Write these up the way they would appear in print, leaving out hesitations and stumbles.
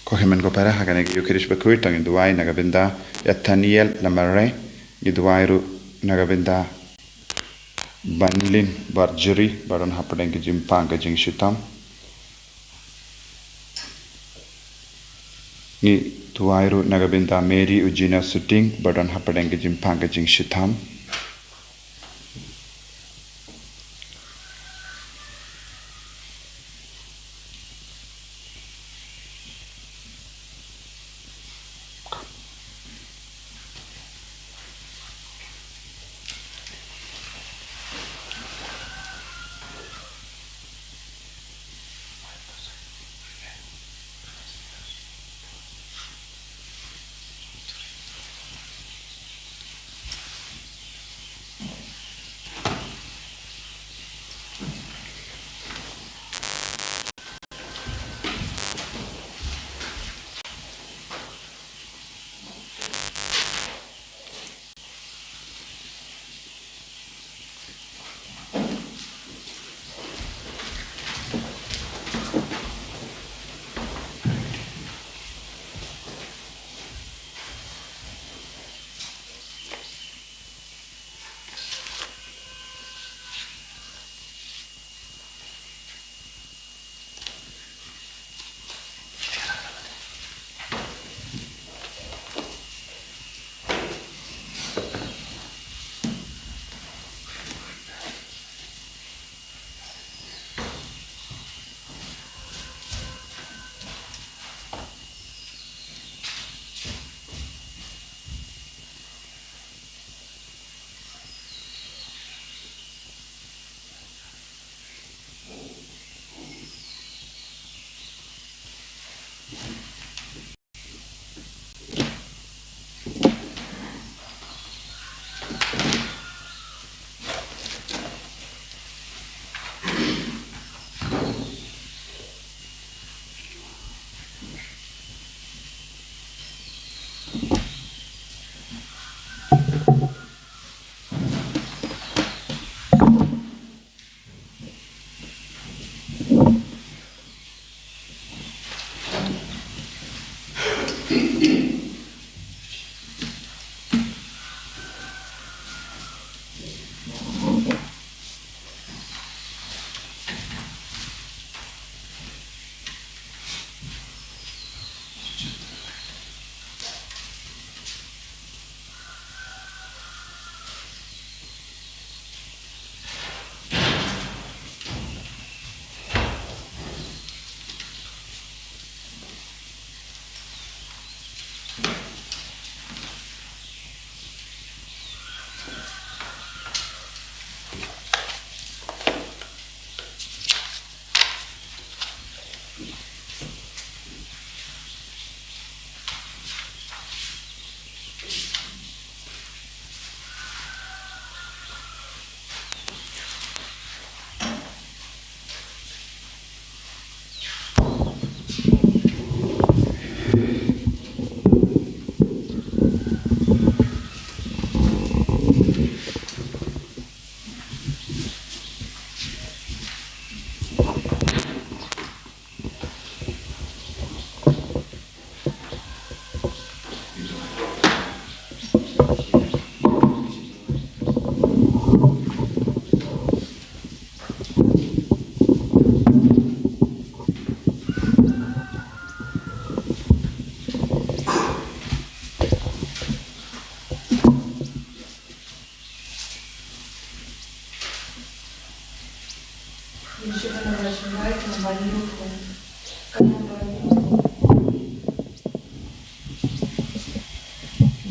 Kohimen ko para hakane ki yukirish Bakhuid tang duai nagabinda Yathaniel Lamare Iduairu nagabinda Banlin Barjuri Baron Hapadeng ki Jimpang ka Jing Shitam Ni Duairu nagabinda Mary Ujina Suting Baron Hapadeng ki Jimpang ka Jing Shitam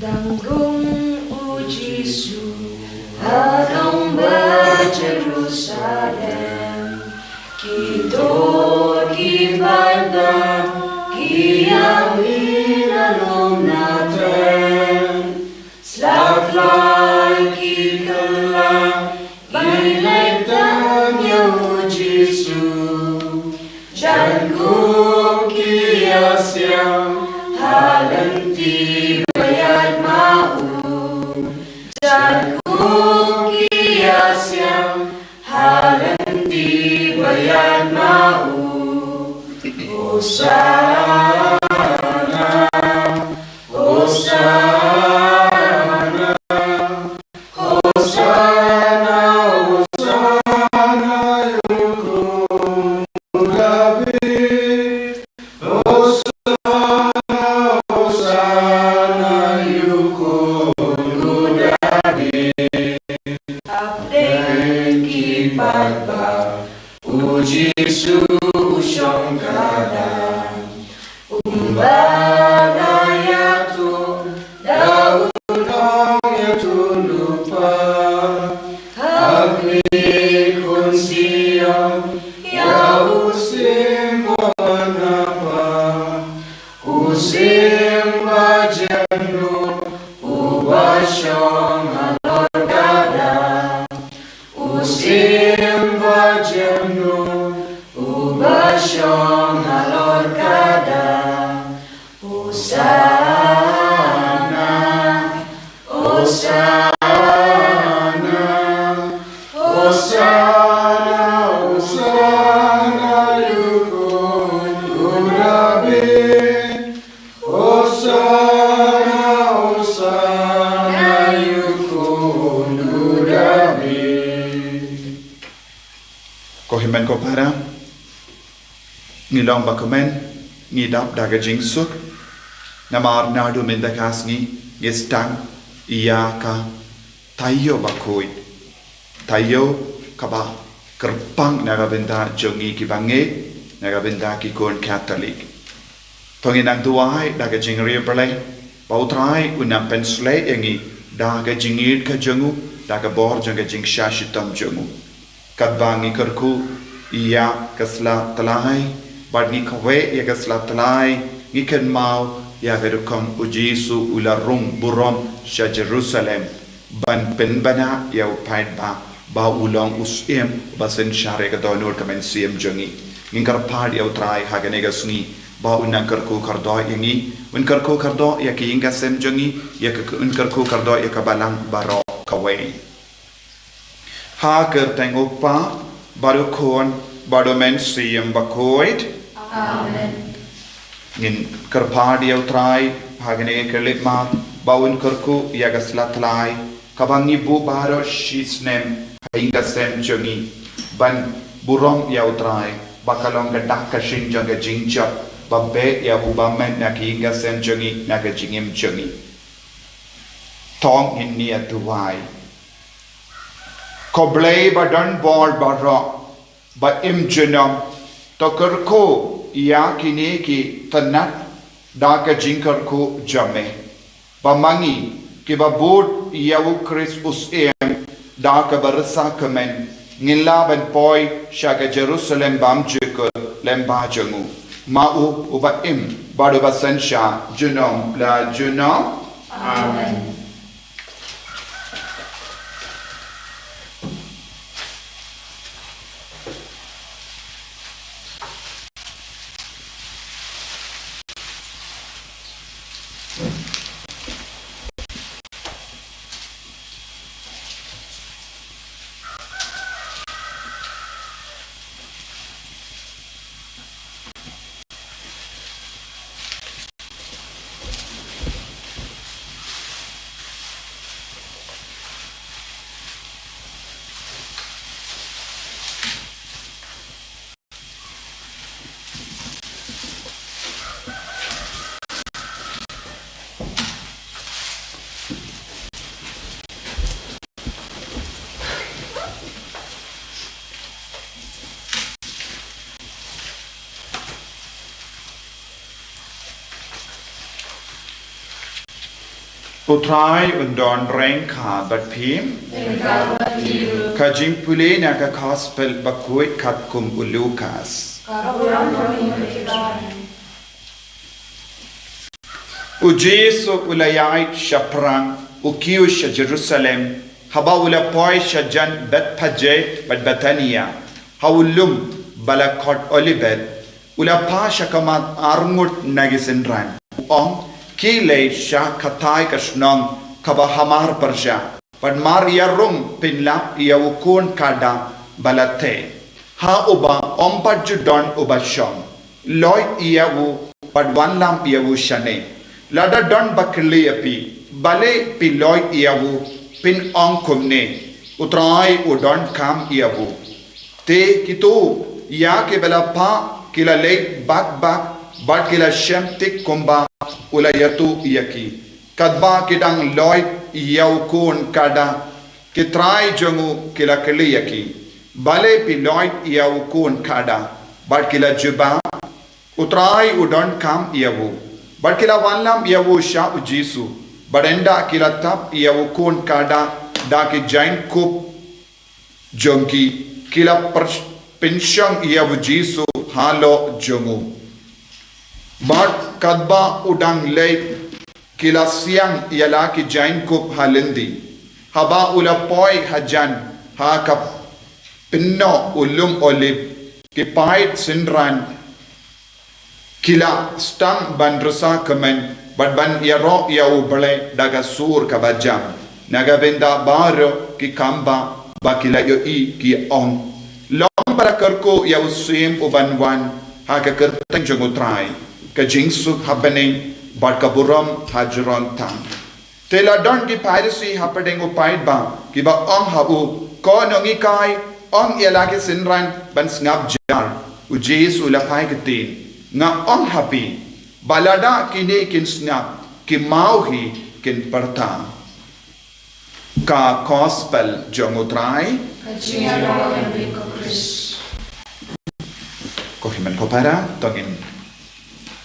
Danggung ujisu Hadong ba Jerusalem Kito kibalba Kiyang inalong natin Slavlay kikalang Ilegtan ya ujisu Janggong kiyasyang Halanti bayad mau Kohimen ko para ngilong bakumen ngidap daga jingsuk namar nadu mendakas ngistang iya ka tayo Bakhuid tayo kaba kerpang nagabenda jongi kibange nagabenda kikon Catholic Panginang duai daga jingri berlai bautrai unam pensle yangi daga jingir ka jongu daga bor jonga jing shashitam jongu Kadbangi kerku iya kasla talai badni kawe ya kasla talai ngiken mau ya berukom ujisu ularung burom sha Jerusalem ban penbana ya upaid ba ulong usim basen share ka donor kamen siem jongi ngkar pad ya utrai haganega sungi ba unang kerku kardo yangi un kerku kardo ya ki inga sem jongi ya un kerku kardo ya kabalang baro kawe Haker tengopa barukon badomen siem Bakhuid. Amen. Ngin kerpadi utrai hagane kerlit ma bawin kerku yagaslatlai kabangi bu baro shisnem hingga sem jongi ban burong ya utrai bakalong gadak kashin jonga jingcha babbe ya ubamen nak hingga sem jongi naga jingim jongi tong in nia tuwai Koblay badan bol barok ba imjenam tokerko iya kini ki tenat daka jingkerko jame ba mangi ki ba bod iya ukris usem daka barasa kemen ngilaban poi shaga Jerusalem bam jekul lemba jengu mau uba im badu basansha jenom la jenom Amen. Putrai undon reng ka bat phim kajing pule na ka gospel Bakhuid kat kum ulukas ujesu ulayait shaprang ukiu sha Jerusalem haba ula poi sha jan bet paje bat Betania hawulum balakot olibet ula pa sha kamat arngut nagisinran ong Kile sha katai kashnong kaba hamar persha pad maria rum pinlap ya ukun kada balate ha uba ompat judon uba shom Lloyd iawu but one lam iawu shane. Lada don bakli api bale pi Lloyd iawu pin ong kumne utrai udon kam iawu. Te kitu ya ke bela pa kila late bak but kila shem tik kumba ula yatu yaki. Kadba kidang Lloyd iawu kun kada kitrai jongu kila kili yaki. Bale pi Lloyd iawu kun kada but kila juba utrai udon kam iawu. But kila wanlam iawu sha ujisu. But enda kila tap iawu kun kada da ki giant kup jonki kila pensyang iawu jisu halo jongu. But kadba udang late kila siang ialah ki giant kup halindi. Haba ula poi hajan ha kap pinno ulum olip ki pait sindran kila stang ban rasa kemen but ban yaro yau bale daga sur kabajam naga benda baro ki kamba bakila yo I ki ong long para kerko yau sim uban wan ha ka kerteng jongutrai ka jingsu happening but kaburam hajron tang tela don ki piracy happening upait ba ki ba ong habu ko nongi kai ong yalaki sinran ban ngap jar ujis ulapai ketin nga ong happy balada kini kin snap ki mauhi kin parta ka gospel jongutrai ko himan ko para tongin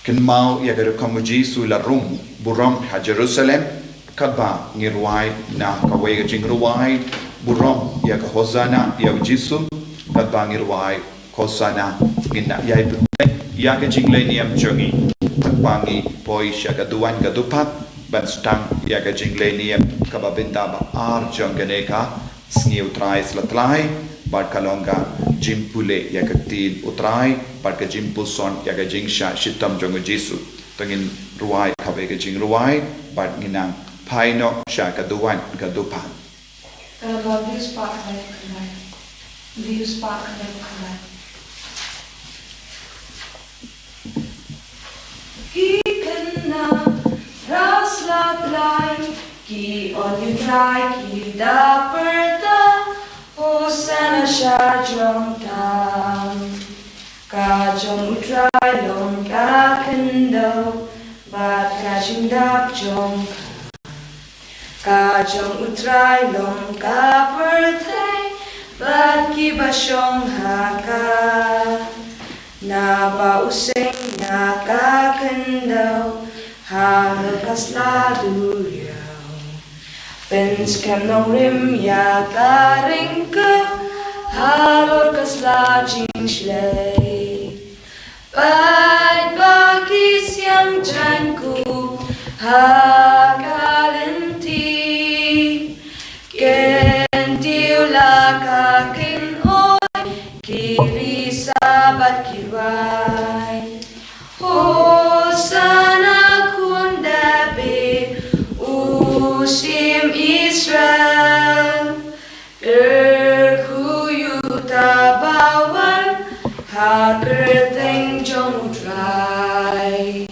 kin mau ya garu kamuji su la rum buram ha Jerusalem kadba ngirwai na kawai ga jingruwai buram ya ka hosana ya jisu kadba ngirwai hosana ginna ya itu ya ke jingle ni am jongi pangi poi sha gaduan gadupat ban stang ya ke jingle ni am kababinda ba ar jongane ka sngi utrai slatlai bar kalonga jimpule ya ke tin utrai bar ke jimpuson ya ke jingsha shitam jongu jisu tangin ruai kabe ke jing ruai bar nginang paino sha gaduan gadupat Kalau views pak kalian kenal, views pak kalian kenal. Ki kena raslat lain, ki on you try, ki daperta, hosana syajong tam. Kajong utrai long ka kendo, bat kajing dap jong Kajong utrai long ka pertai, bat ki basyong haka. Na ba useng na ka kendo, halo kasla duriyaw. Pens kem nong rim ya ka ringko, halo kasla jing shlay. Bat ba ki siyang jan ku, hakalenti kentiula kakin oy kiri sabat kiwai hosana kundabe usim Israel erkuyuta bawan hakerteng jomutrai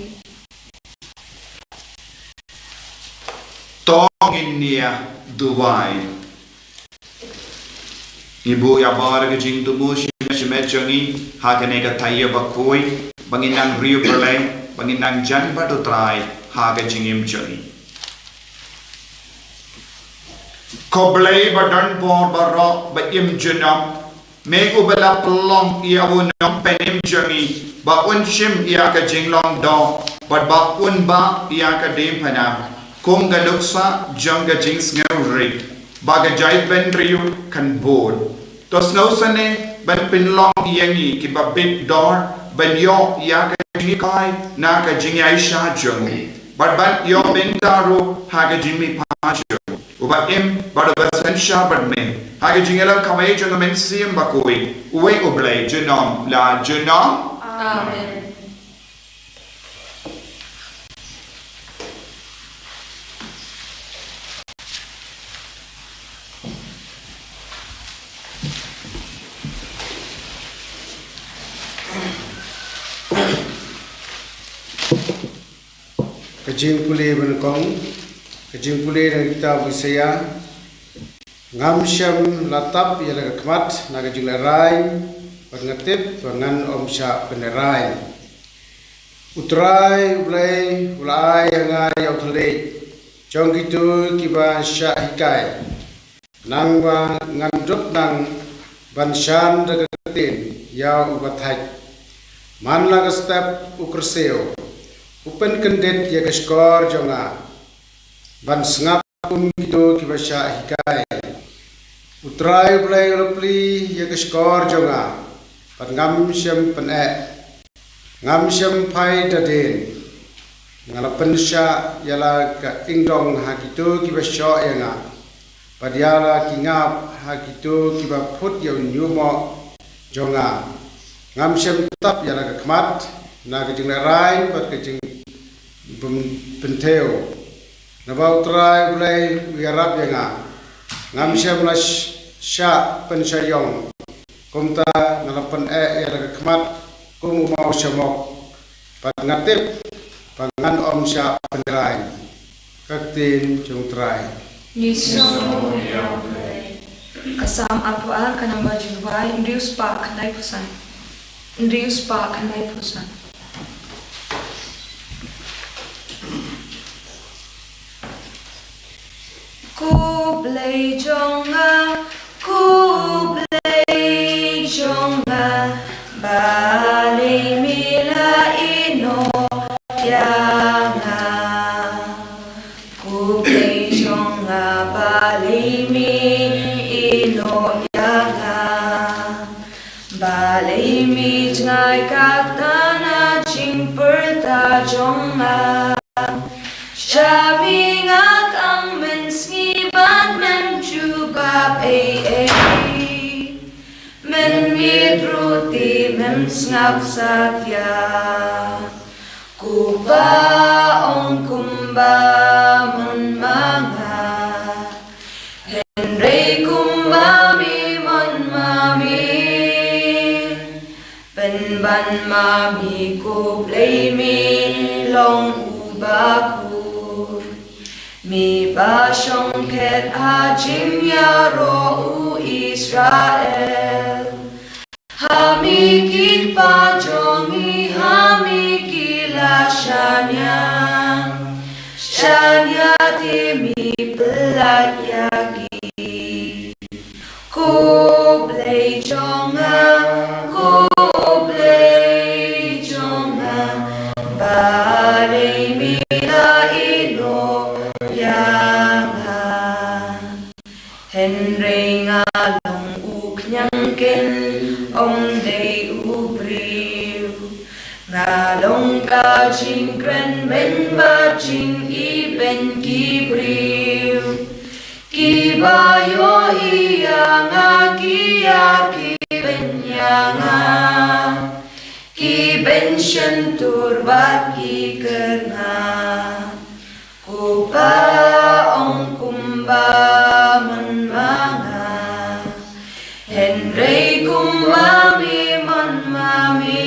tongin niya Dubai ibu ya bar ke jing tumu shime changi hakane ka thaiya Bakhuid banginang rio perlay banginang jan batu trai ha ke jingim changi koblay badan bor baro ba im junam me ubala plong ia unam penim changi ba unshim ia ka jinglong do ba un ba ia ka dim phana kung galuksa jangga jings ngeri baga jai ben riu kan board tos no sane ban pinlong yangi ki ba big door ban yo ya ka jingi kai na ka jingi aisha jung ban yo ben taru ha ka jimi pa jung uba im ba ba san sha ban me ha ka jingi la kawai jung men sim Bakhuid uwe ublay junom la junom Amen. kajing puli benekong kajing puli dan kita wisaya ngam syam latap ia laga kemat na kajing larai pengetip dengan om sya penerai utrai ulai yang ayau thelek jong gitu kiba sya hikai nang ba ngandut nang banshan deketin yau ubathai man laga step ukrseo upen kendet ya skor jonga ban sngap gitu kiba sya hikai utrai ulai ya skor jonga pan ngam syam pene ngam syam pai daden ngalapan sya yala ka ingdong hakitu kiba sya yanga padiala kingap hakitu kiba phut yau nyumo jonga ngam syam tap yala ka khmat na ka jing rai pat ka jing penteo na ba utrai ulai wiarap yanga ngam syam la sya pen syayong kumta ngalapan yala ka khmat kum mau syamok pat ngatip pangan om sya penrai kaktin jung trai Nisong kasam apa kanang baju vai ndius pa kanai pusan ndius pa kanai pusan ku blai jonga bali mila ino yanga ku blai jonga bali mi ino yanga bali mi ngai katana ching perta jonga Shabi ngak ang menski ban men juba men midruti men ngap sakya kuba ong kumba men manga henry kumba mi mon mami ben ban mami ko play mi long ubaku mi ba shong ket ha jim ya ro u Israel ha mi ki pa jongi ha mi ki la shanya ti mi pelayagi ko blay jonga bale mi la ino Henry ngalong uknyangken om day ubriw ngalong ka jingkren men ba jing iben kibriw kibayo iyanga kiya kibenyanga kiben shentur bat kikerna kupa ong kumba man manga Henry kumami man mami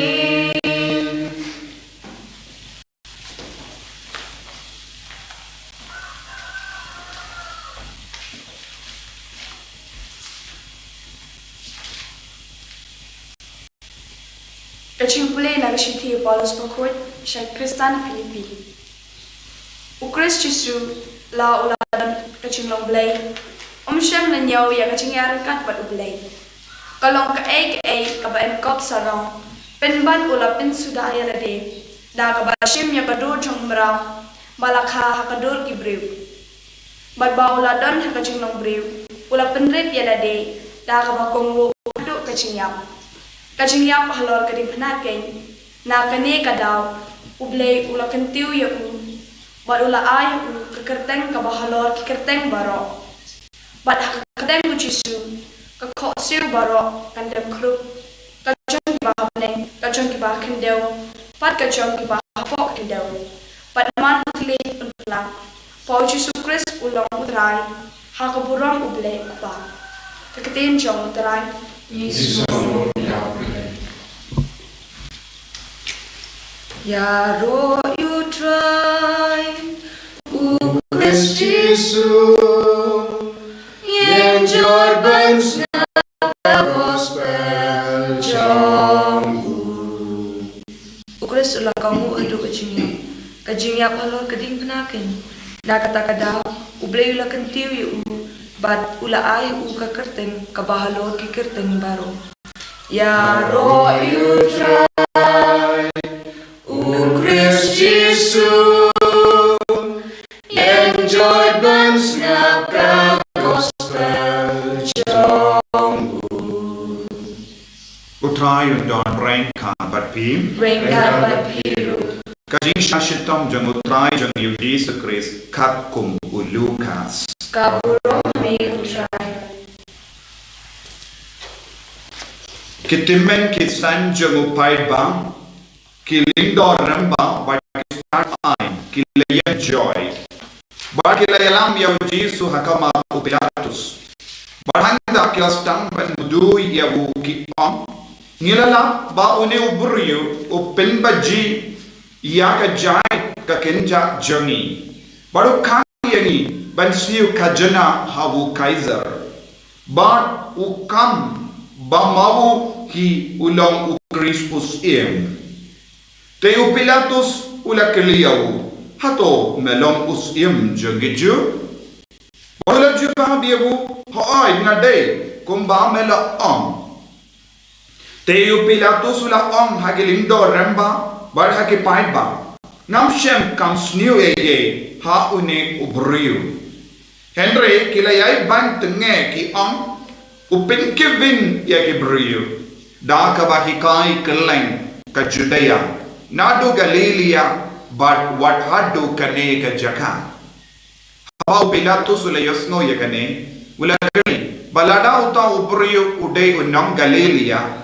Kachipule na kashiti Paulus Bakhuid Syed Kristan Filipi Ukris Jisu la uladan kaching long blay syam na nyaw ya kaching yaran kat pat ublay kalong ka ka ba em kop sarong penban ula pen suda ya lade da ka ba shim ya kadur chong mraw malakha ha kadur ki brew bad ba uladan ha kaching long brew ula penret ya lade da ka ba kongwo do kaching yap halol kading panaken na kane kadaw ublay ula kentiu ya bad ula ay kekerteng ka bahalor kekerteng baro bad kekerteng bujisu ka khosiu baro kandem khrup ka jong ki bahabne ka jong ki ba kendew pat ka jong ki ba hapok kendew pad man tle ulang pau jisu kris ulang utrai ha ka burang ublay ba keketin jong utrai Yesus Ya roh you try Christ Jesus, enjoy burns the gospel jambu. Ukres ulah kamu adu kajingya palor keding penaken. Na kata kada ublay ulah kentiu bat ulah ay kakerteng kabahalor kikerteng baro. Ya roh you try, Christ Jesus, enjoy burns the gospel jambu. Utray undon brain kan bat pim. bring God by piru. Kajing shashitom jang utray jang yu Jesus Christ kat kum ulukas. Kaburong may utray. Kitimen kisan jang upay bang. Kilindor ramba bat start time kilaya joy. Bat kilaya lam yaw Jesus hakama upilatus. Barhanda kilastang ban mudui yawu ki om. Ngilala ba une uburyo upin baji ya ka jai ka kenja jangi. Baru kayani ban siu kajana hawu kaiser. But ukam ba mawu hi ulong ukrispus im. Te upilatus ula keliyawu hato melong us im jangiju. Wala juga biawu hoy ngade kumba mela om. Te upilatus ula om hagilindo remba bar hagi paitba. Namshem comes new eye ha une ubriu. Henry kilayay ban tenge ki om upin kivin ya ki briu. Da kabahikai keleng ka Judea. Nadu Galilia but what hadu kane ka jaka. Habau Pilatus ula yosno ya kane ula kani balada uta ubriu uday unong Galilia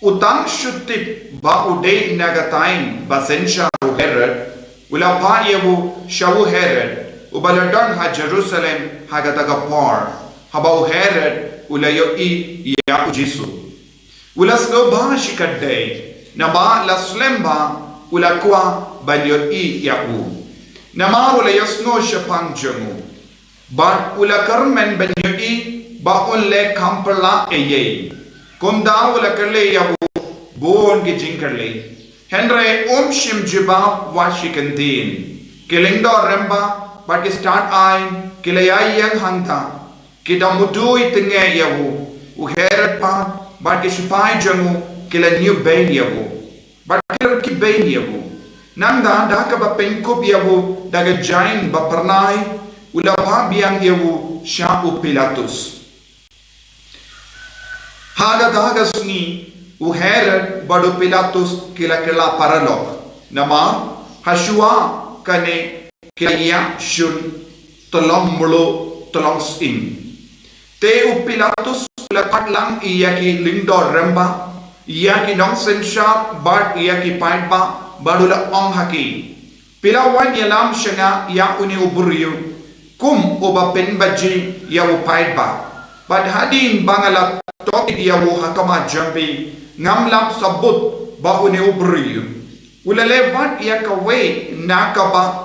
utang shutip ba uday nagatain basensha Herod ula pa yawu shawu Herod ubaladon ha Jerusalem hagataga por habau Herod ula yo ya ujisu ula sgo ba shikadday na ba laslemba ula kwa banyo ya u na ma ula yasno shapang jamu ba ula karmen banyo ba ulle kampala eye kunda ula karle ya u bon ki jinkarle henry shim jiba washikantin kilingdo remba ba ki start ain kilaya yang hangta kidamudu itenge ya u Herod pa ba ki shipai jamu kila new bain yawu but kila ki bain yawu nanda da ka ba penkup yawu daga jain ba pernai ula ba biang yawu sha Pilatus haga daga sni Herod badu Pilatus kila paralog nama hashua kane kila ya shun tolong mulo tolong sing te Pilatus ula patlang iya ki lingdor remba iya ki Nongstoin bat iya ki paitba badula ong haki pilawan yalam shanga ya uni uburiyo kum uba penbaji ya upaitba bad hadin bangala toki ya hakama jambi ngamlam sabut ba uni uburiyo ula levat iya kawe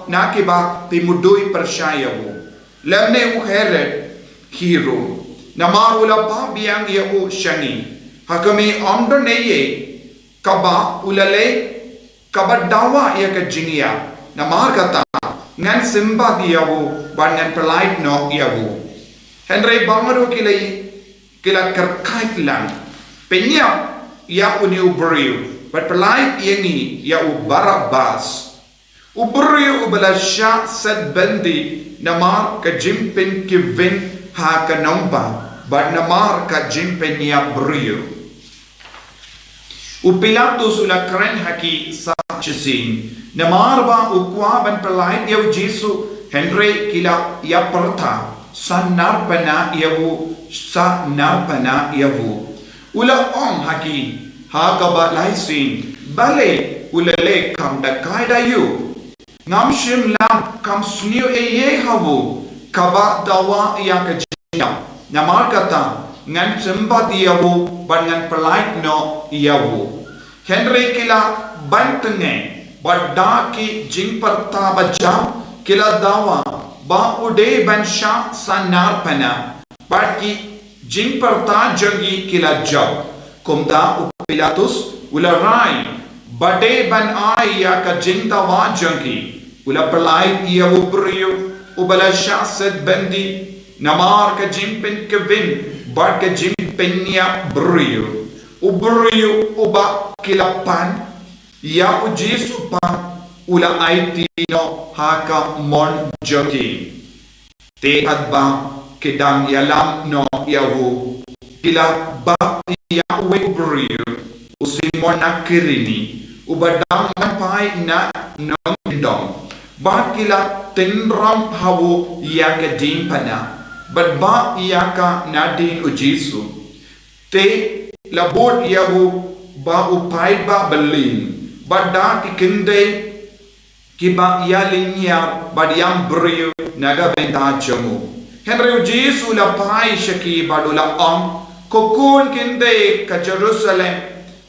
nakiba timudui persyayawu lamne Herod hero namarula pa biang ya shangi hakami omdo neye kaba ulale kaba dawa ya ka jingia namar kata ngan simba diyawu ban polite no yawu Henry bangaru kila kerkait lang penya ya uni ubriu but polite yengi ya Barabas ubriu ubala sha set bandi namar ka jimpin kivin ha ka nomba but namar ka jimpin ya briu Pilatus ula keren haki sa chisin namar ba ukwa ban pelait yaw Jesu Henry kila ya perta sa narpana yawu ula ong haki ha ka ba laisin bale ula le kam da kaida yu ngam shim lam kam snio ye hawu kaba dawa ya ka jiya namar kata ngan sempat yawu ban ngan pelait no yawu Henry kila bantenge badaki jing parta bajam kila dawa ba ude ban sha sanar pana barki jing parta jangi kila jab kumda upilatus ula rai bade ban ya ka jing tawa jangi ula pelai ia ubriu ubala sha sed bandi namar ka jing pen kevin bar ka jing penya briu ubriu uba kilapan ya ujisu pa ula aitino haka mon jogi te adba kedang yalam no yahu kila ba ya webriu usimon akirini ubadang pai na nongdong ba kila tenram hawu ya kedimpana ba ya ka nadin ujisu te labot yahu ba upai ba belin bada kikinde kiba yalinya badiam brio naga benta jamu Henry Jesu la pai shaki badula kokun kinde ka Jerusalem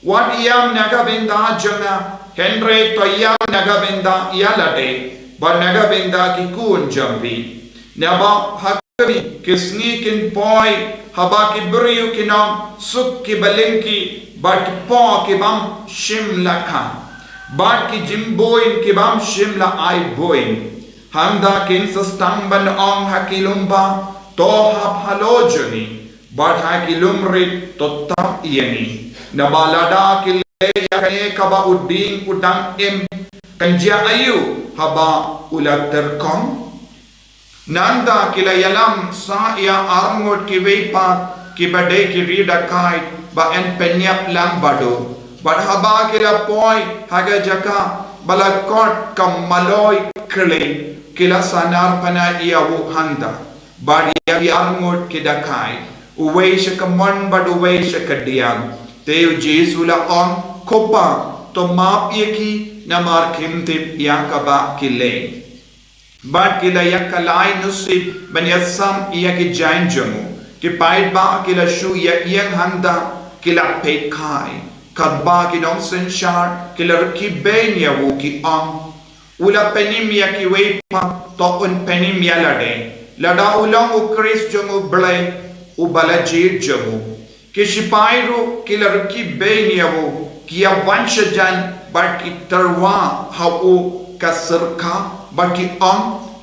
wat yam naga benta jama Henry to yam naga benta yalade ba naga benta kikun jambi naba hakami kisni kin poi haba ki brio kinam suk ki balinki bat po ki bam shimla kha Bad ki jimboin kibam shimla ai boin. Handa kin sastamban ong hakilumba to hap halojani. Bad hakilumrit to tap iani. Nabalada kile yakane kaba uding udang im kanjia ayu haba ulat terkong. Nanda kila yalam sa ya arngot ki weipa ki bade ki rida kai ba en penyap lang bado. Barhaba kila poi haga jaka balakot kam maloi kle kila sanar pana iyawu handa bari arngot kidakai uwe shakamon bad uwe shakadiam teu Jesu la on kopa to map yeki namar kimtip yakaba kile bad kila yakalai nusib banyasam iyaki jain jamu ki paid ba kila shu ya iyang handa kila pekai kadba ki Nongstoin shar kila ki benya wo ki ula penimia ki weipa to un penimia lade lada ulang u Chris jongu blay u balajir jongu ki shipairu kila ki benya wo ki avansha jan bar ki tarwa ha u kasarka bar ki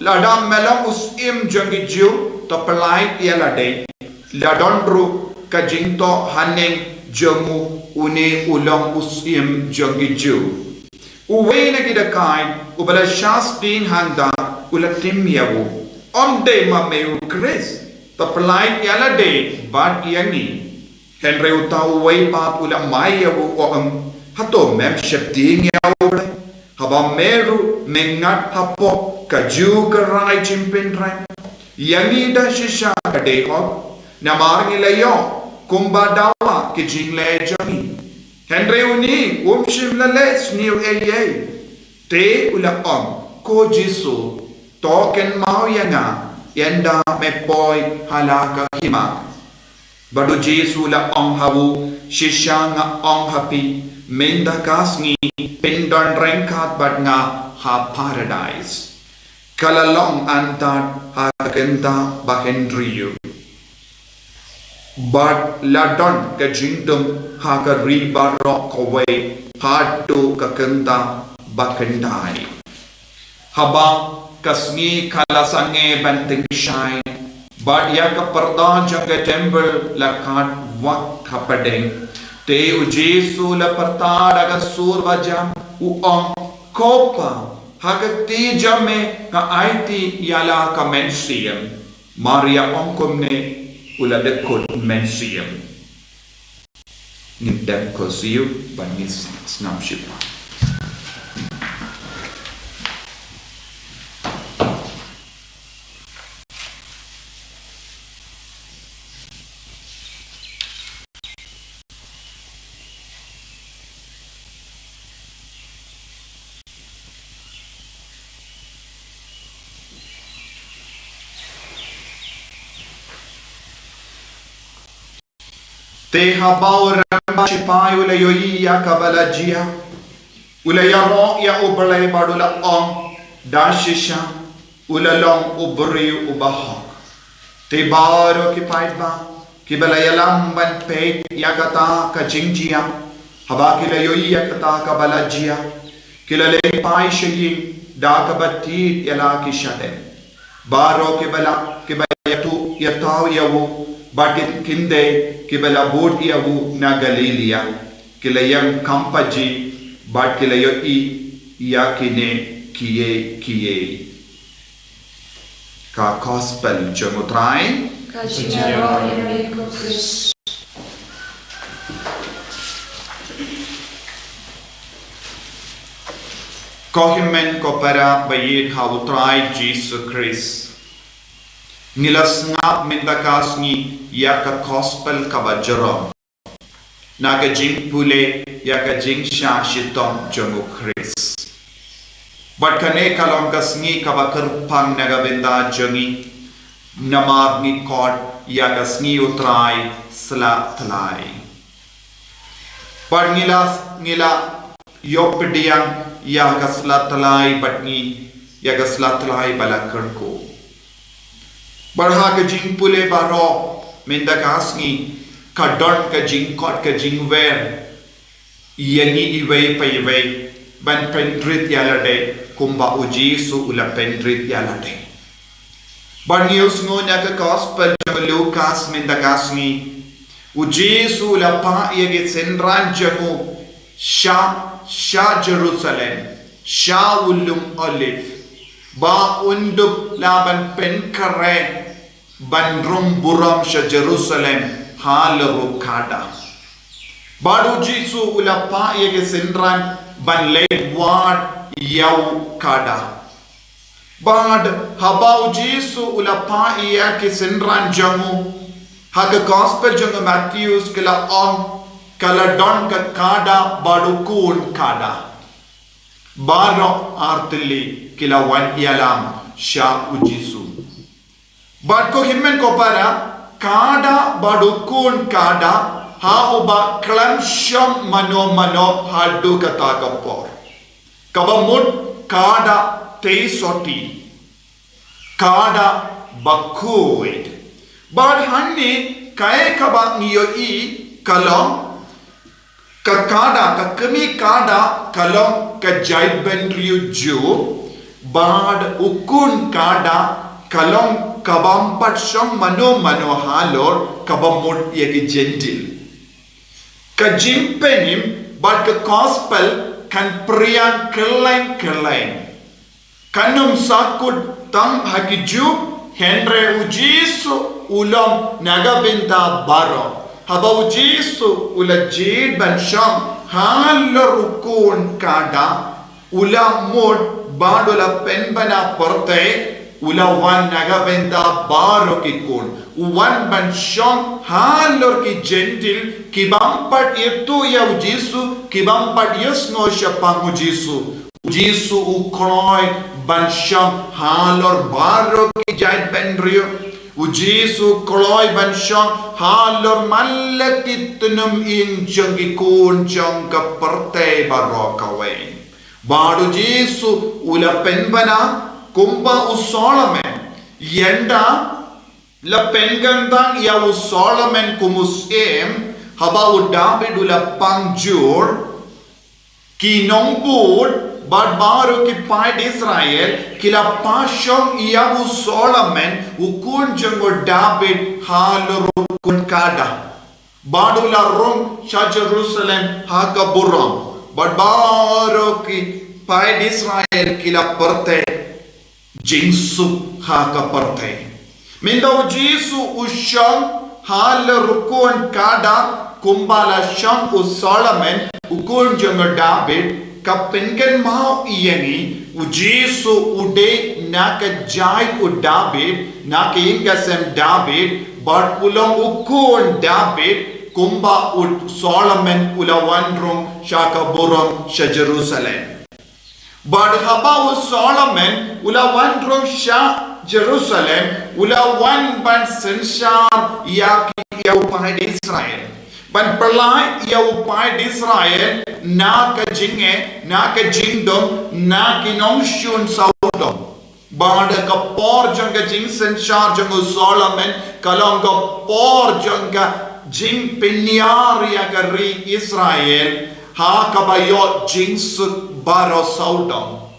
lada melam us im jongi ju to pelai ya lade ladondru ka jingto haneng jamu une ulang usim jangiju uwe na kidakai ubala shas din handa ulatim yawu de mameu Chris taplai yala de bad yani Henry utau uwe pa ula mai yawu hato mem shapting yawu haba meru mengat hapo kaju karai chimpin rai yani da shisha kade ho namar nilayo kumba dawa ki jingle jami Henry uni shimla les new eye te ula ko Jesu token mau yana yenda me boy halaka hima badu Jesu la hawu shishanga happy menda kasngi pindon rengkat bad nga ha paradise kalalong antat ha kenta ba Henry but ladon ka jingdom ha ka riba rock away hard to ka kanda bakandai haba kasngi kala sange banting shine but ya ka parda jang temple la kat wak kapadeng te u Jesu la parta daga sur wajam u kopa ha ka ti jame ka aiti yala ka mensiam Maria komne ula dekod mensiam nindek kosiu banis snapshipa te habau ramba chipai ula yoi ya kabala jia ula ya ro ya ubale badula dashisha ulalong ubri ubahok. Te baro ki paidba, ki balayalam ban pe yakata ka jingjia, haba kila yoi yakata ka balajia, kila le pai shayin da ka batti yala ki shade. Baro ki bala ki bayatu yataw yawu, batit kinde ki bala bod yawu na Galilia, kila yang kampaji, bat kila yoi yakine kiye. Ka gospel jemutrai Kajinero Emeko Chris. Kohimen ko para bayid hautrai Jesus Christ. Nilas nga mindakas ni yaka gospel kabajero. Naga jing pule yaka jing sha shitom jemu Christ. But kane kalongkas ni kabakar pang nagabenda jangi namar ni kod yagas ni utrai sla thlai. But ngila yopdiang yagas la thlai but ni yagas la thlai balakar ko. Barha ka jing pule baro mendakas ni kadon ka jing kod ka jing ver yangi iway pa iway ban pendrit yalade kumba ujisu ula pendrit yalade. Barnius ngonya ka gospel jang Lucas mendakas ni ujisu ula pa yage senran jamu sha Jerusalem sha ulum olive ba unduk laban pen kare bandrum buram sha Jerusalem hal rukada. Badu jisu ula pa yage senran ban le wad yaw kada. Bad habau jisu ula pa yake senran jamu haga gospel jamu Matthews kala on kala don ka kada badu kun kada. Baro artili kila wan yalam sha ujisu. Bad ko himmen ko para kada badu kun kada ha uba klamsham mano hadu kata kapor. Kabamut kada teisoti. Kada Bakhuid. Bad hanni kaya kaba ngiyoi kalong kakada kakami kada kalong kajait benriu ju. Bad ukun kada kalong kabampat sham mano halor kabamut yagi gentil. Kajimpenim but ka gospel kan priyan keleng. Kanum sakut tam hakiju henre ujisu ulam nagabinda baro. Haba ujisu ula jid ban sham halorukun kada ulam mod badula penbana porte ula wan nagabinda baro kikun. Wan ban sham halor ki gentil kibampat itu ya ujisu kibampat yasno shapang ujisu ukroy ban sham halor baro ki jait benrio ujisu kroy ban sham halor malakit tunum in jangi kun jang ka parte baro kawain badu jisu ula penbana kumba usolamen yenda la pengandang yaw Solomon kumusem haba udabid ula pangjur kinongbud barbaru ki paid Israel kila pashong yaw Solomon ukun jango David halurukun kada badula rum sha Jerusalem haka buram barbaru ki paid Israel kila parte jinsu haka parte. Mindaw jisu usyang hal rukun kada kumbala syang Solomon ukun jang David kapengken mau iyangi ujisu ude naka jai David naka ingasem David but ulang ukun David kumba Solomon ulawan rum shaka buram sha Jerusalem but haba Solomon ulawan rum sha Jerusalem ula wan ban sensar yaki yau pahid Israel ban perlai yau pahid Israel na ka jinge na ka jingdom na ki nongstoin saudom Bada ka por jang ka jing sen shar jang Solomon kalong ka por jang ka jing penyar ya ka ri Israel ha ka bayo jing sut baro saudong.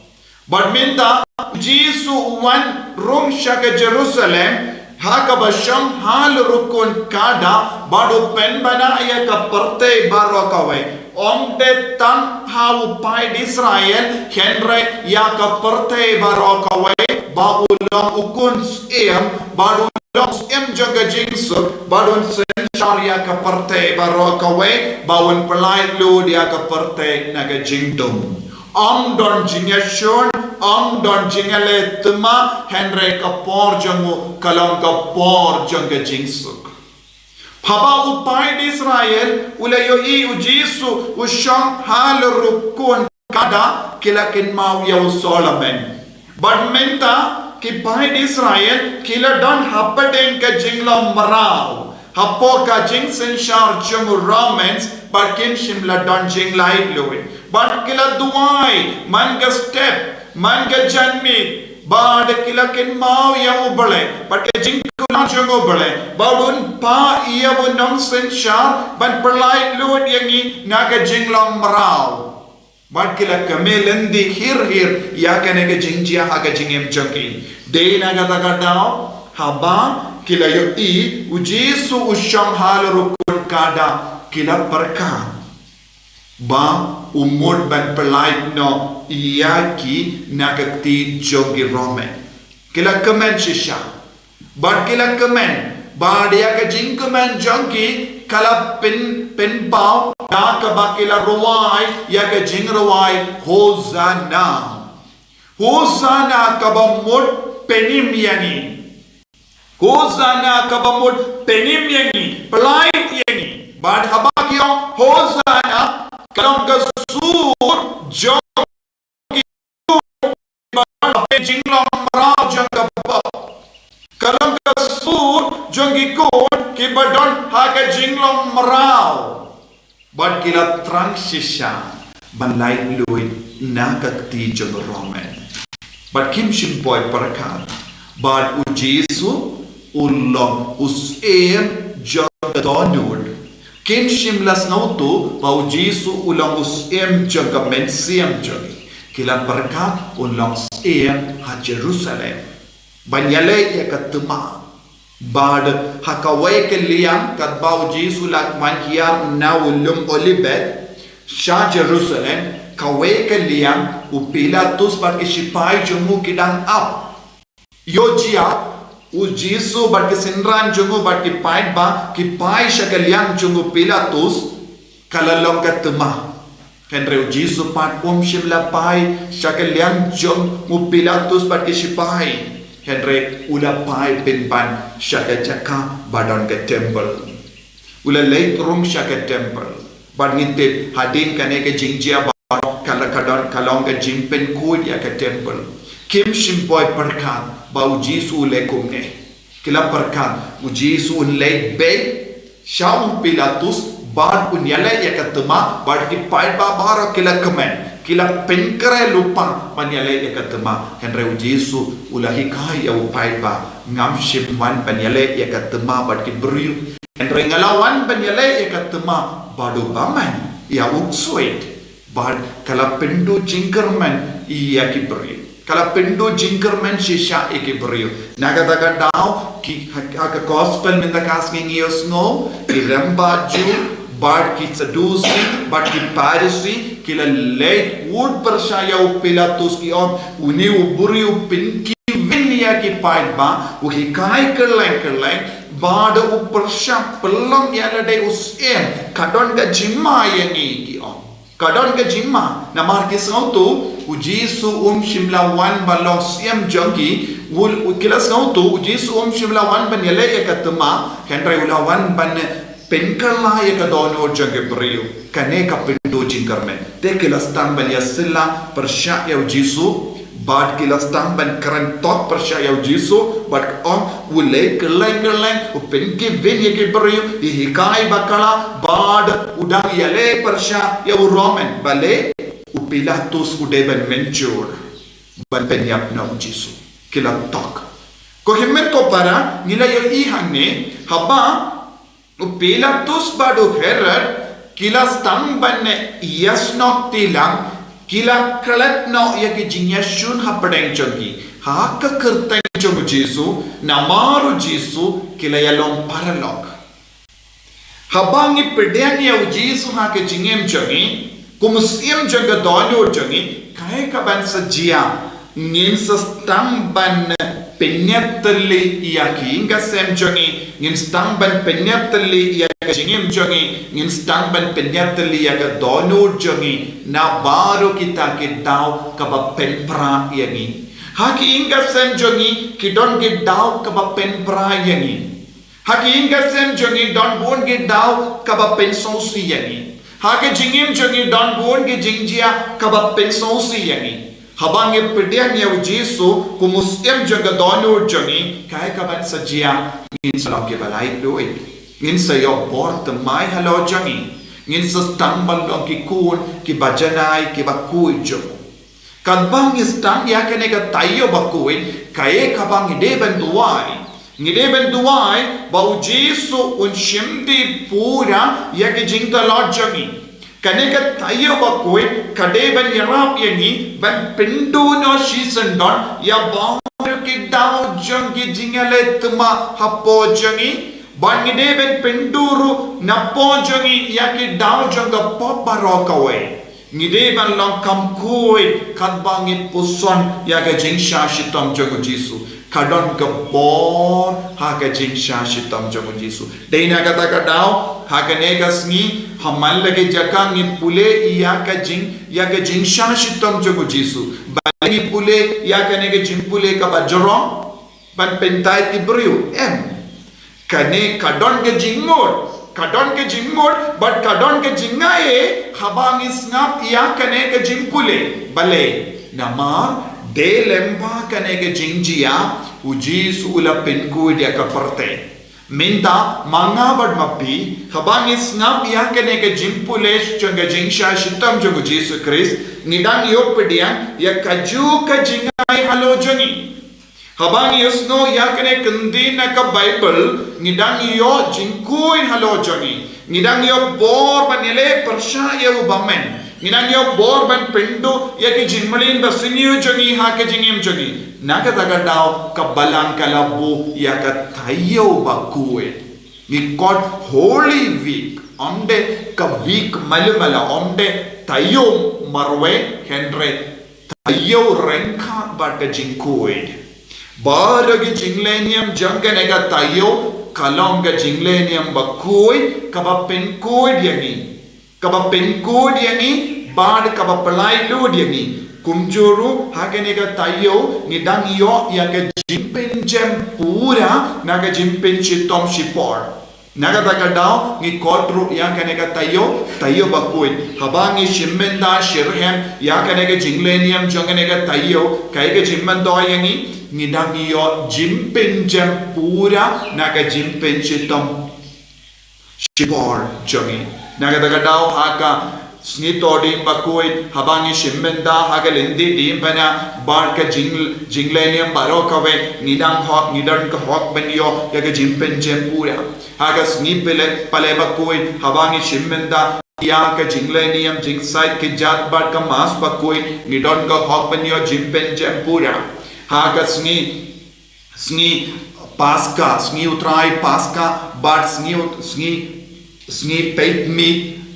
But minta Jisu wan rum shaka Jerusalem ha ka basham hal rukun kada badu pen bana ya ka parte baro kawai. Om de tang hau pai Israel henre ya ka parte baro kawai ba ulang ukun em baru ulang em jaga jingsu baru sen sharia ka parte baro kawai bawon pelai lu dia ka parte naga jingdum. Om don jingashon om don jingale tuma henre ka por jangu kalong ka por janga jingsuk. Paba upai di Israel ulayo I ujisu ushang hal rukun kada kilakin mau ya Solomon. But menta ki pai di Israel kila don hapaden ka jinglo marau. Hapo ka jing sen shar jungu Romans but kim shimla don jing light lui. But kila duai man ga step man ga janmi bad kilakin mau ya ubale but ke jing kulang jungu ubale badun pa iya bu Nongstoin shar ban perlai luat yangi naga jinglong marau but kila kamelendi hir ya kene ke jingjia haga jingem joki de naga tagadao haba kila yo I ujisu ushang hal rukun kada kila perka ba umur ban pelai no iaki nakati jogi rome kila kemen shisha bad kila kemen ba dia ka jing kemen jogi kala pen pau da ka ba kila ruai ya ka jing ruai hosana ka ba mud penim yani hosana ka ba mud penim yani pelai yani bad haba kyo hosana kalong ka sur jogi ba jinglong marao jang ka ba kalong ka sur jogi ko ki ba don ha ka jinglong marao bad kila trang shisha ban lai lui na ka ti jang romen bad kim shim boy parakat bad u Jesu ulong us jang donur Kim shimlas nautu bau Jisu ulang us jaga mensiam jagi kila berkat ulang ha Jerusalem banyale ya katema bad hakawai ke liam kat bau Jisu lak manhiar na ulum olibet sha Jerusalem kawai ke liam Pilatus bagi sipai jumu kidang up yojia u Jisu bat ke sinran jungu bat ke pai ba ki pai shakaliang jungu Pilatus kalalong ka tema henre u Jisu pat shimla pai shakaliang jungu Pilatus bat ke sipai henre ula pai pinpan shakachaka badon ke temple ula late room shaka temple bat ngintip hadin kane ke jingjia ba kalakadon kalong ke jimpen kud ya ke temple kim shimboy perkat bau Jisu lekum ne kila perkat u Jisu le be shaum Pilatus bad unyale ya katema bad ki pai ba bara kila kemen kila penkre lupa manyale ya katema henre u Jisu ulahi kai ya u pai ba ngam shimwan panyale ya katema bad ki beriu henre ngalawan panyale ya katema badu baman ya u sweet bad kala pendu jingkerman iya ki beriu kala pindu jinkerman shisha iki beriu naga daga dao ki haka gospel minda kasking yos no ki rembaju bad ki sedusi bad ki parisi kila late wood pershaya u Pilatus ki om uni u beriu pinki vinya ki paid ba u hikai kerleng bad u persha pelam yala de usem kadon ga jimma yani ki om kadon ga jimma namar ki sautu u Jisu shimla wan balong siam jogi ul kilas ngautu u Jisu shimla wan ban yale ya katema henry ulawan ban penkala ya kadono jogi beriu kane ka pindu jingkarmen te kilas tang ban yasilla persya ya u Jisu bad kilas tang ban keren tok persya ya u Jisu bad on ule keleng u penki ven ya ke beriu di hikai bakala bad udang yale persya ya u Roman bale Pilatus udah ben mencur ban penyap na Jisu kila tok ko himmet ko para nila yo I hangne haba Pilatus badu herer kila stang banne yasnok tilang kila kalat no yagi jinyashun hapadeng jogi haka kerteng jogu Jesu namaru Jesu kila yalong paralog habangi pedeng ya Jesu haka jingem jogi kumusim joga dolo jogi kaya kaban sajia ngin stang ban penyatali yaki inga sem jogi ngin stang ban penyatali yaki jingem jogi ngin stang ban penyatali yaki dolo jogi na baru kita ke daw kaba penpra yaki haki inga sem jogi kidon ke daw kaba penpra yaki haki inga sem jogi don bon ke daw kaba pensosi yaki haki jingem jogi don bon ke jingjia kaba pensosi yaki habangi pedang ya Jesu kumusem jaga donor jangi kai kaban sajia ngin salam ke balai doi ngin sayo bor temai halo jangi ngin sestang balong ki kun ki bajanai ki bakui jo kadbang istang ya kene ka tayo bakui kai kabang ide ben duai bau Jesu un shimdi pura ya ke jingta lord jangi kaneka tayo bakui kade ban yarap yangi ban pindu no season don ya baru ki daw jangi jingale tuma hapo jangi ban ngide ban pinduru napo jangi ya ki daw janga poparo kawe ngide ban long kam kui kan bangit puson ya ga jingsha shitam jago Jesu kadon ka bor ha ga jingsha shitam jago Jesu deina kata ka daw ha ga nega sngi hamal lage jakang in pule ya ka jingsha shitam jago Jesu bali pule ya ka nega jimpule ka bajro ban pentai tibriu kane kadon ke jingmod but kadon ke jingaye habang isnap ya kane ke jimpule bale namar de lemba kane ke jingjia Jesu ula penku dia ka parte minta manga bad mapi habang isnap ya kane ke jimpule changa jingsha shitam jogu Jesu Christ nidang yo pedian ya kaju ka jingai halo jangi habang yusno yakane kendina ka Bible ngidang yo jingkuin halo jangi ngidang yo bor banele persha ya ubamen ngidang yo bor ban pindu yaki jingmalin basinyo jangi ha ka jingim jangi naga daga daw ka balang kalabu ya ka tayo bakue ni God holy week onde ka week malumala onde tayo marwe henry tayo renka ba ka jingkuin baragi jinglenium janganega tayo kalonga jinglenium bakui kaba penkoi diani bad kaba pelai lu diani kumjuru hagenega tayo ngidang yo yaga jimpen jam pura naga jimpen chitom shipor naga daga daw ngi kodru yaganega tayo bakui habangi shimmenda shirhem yaganega jinglenium janganega tayo kaiga jimman doyangi ngidang yo jimpen jam pura naga jimpen chitom shibor jangi naga daga daw haka snitodi bakui habangi shimmenda haga lendi dimpana barka jinglenium barokawe ngidang ka hok ben yo yaga jimpen jam pura haga snipele pale bakui habangi shimmenda ya ka jinglenium jingside ke jat bar ka mas bakui ngidon ka hok ben yo jimpen jam pura haga sngi paska sngi utrai paska but sngi peit mi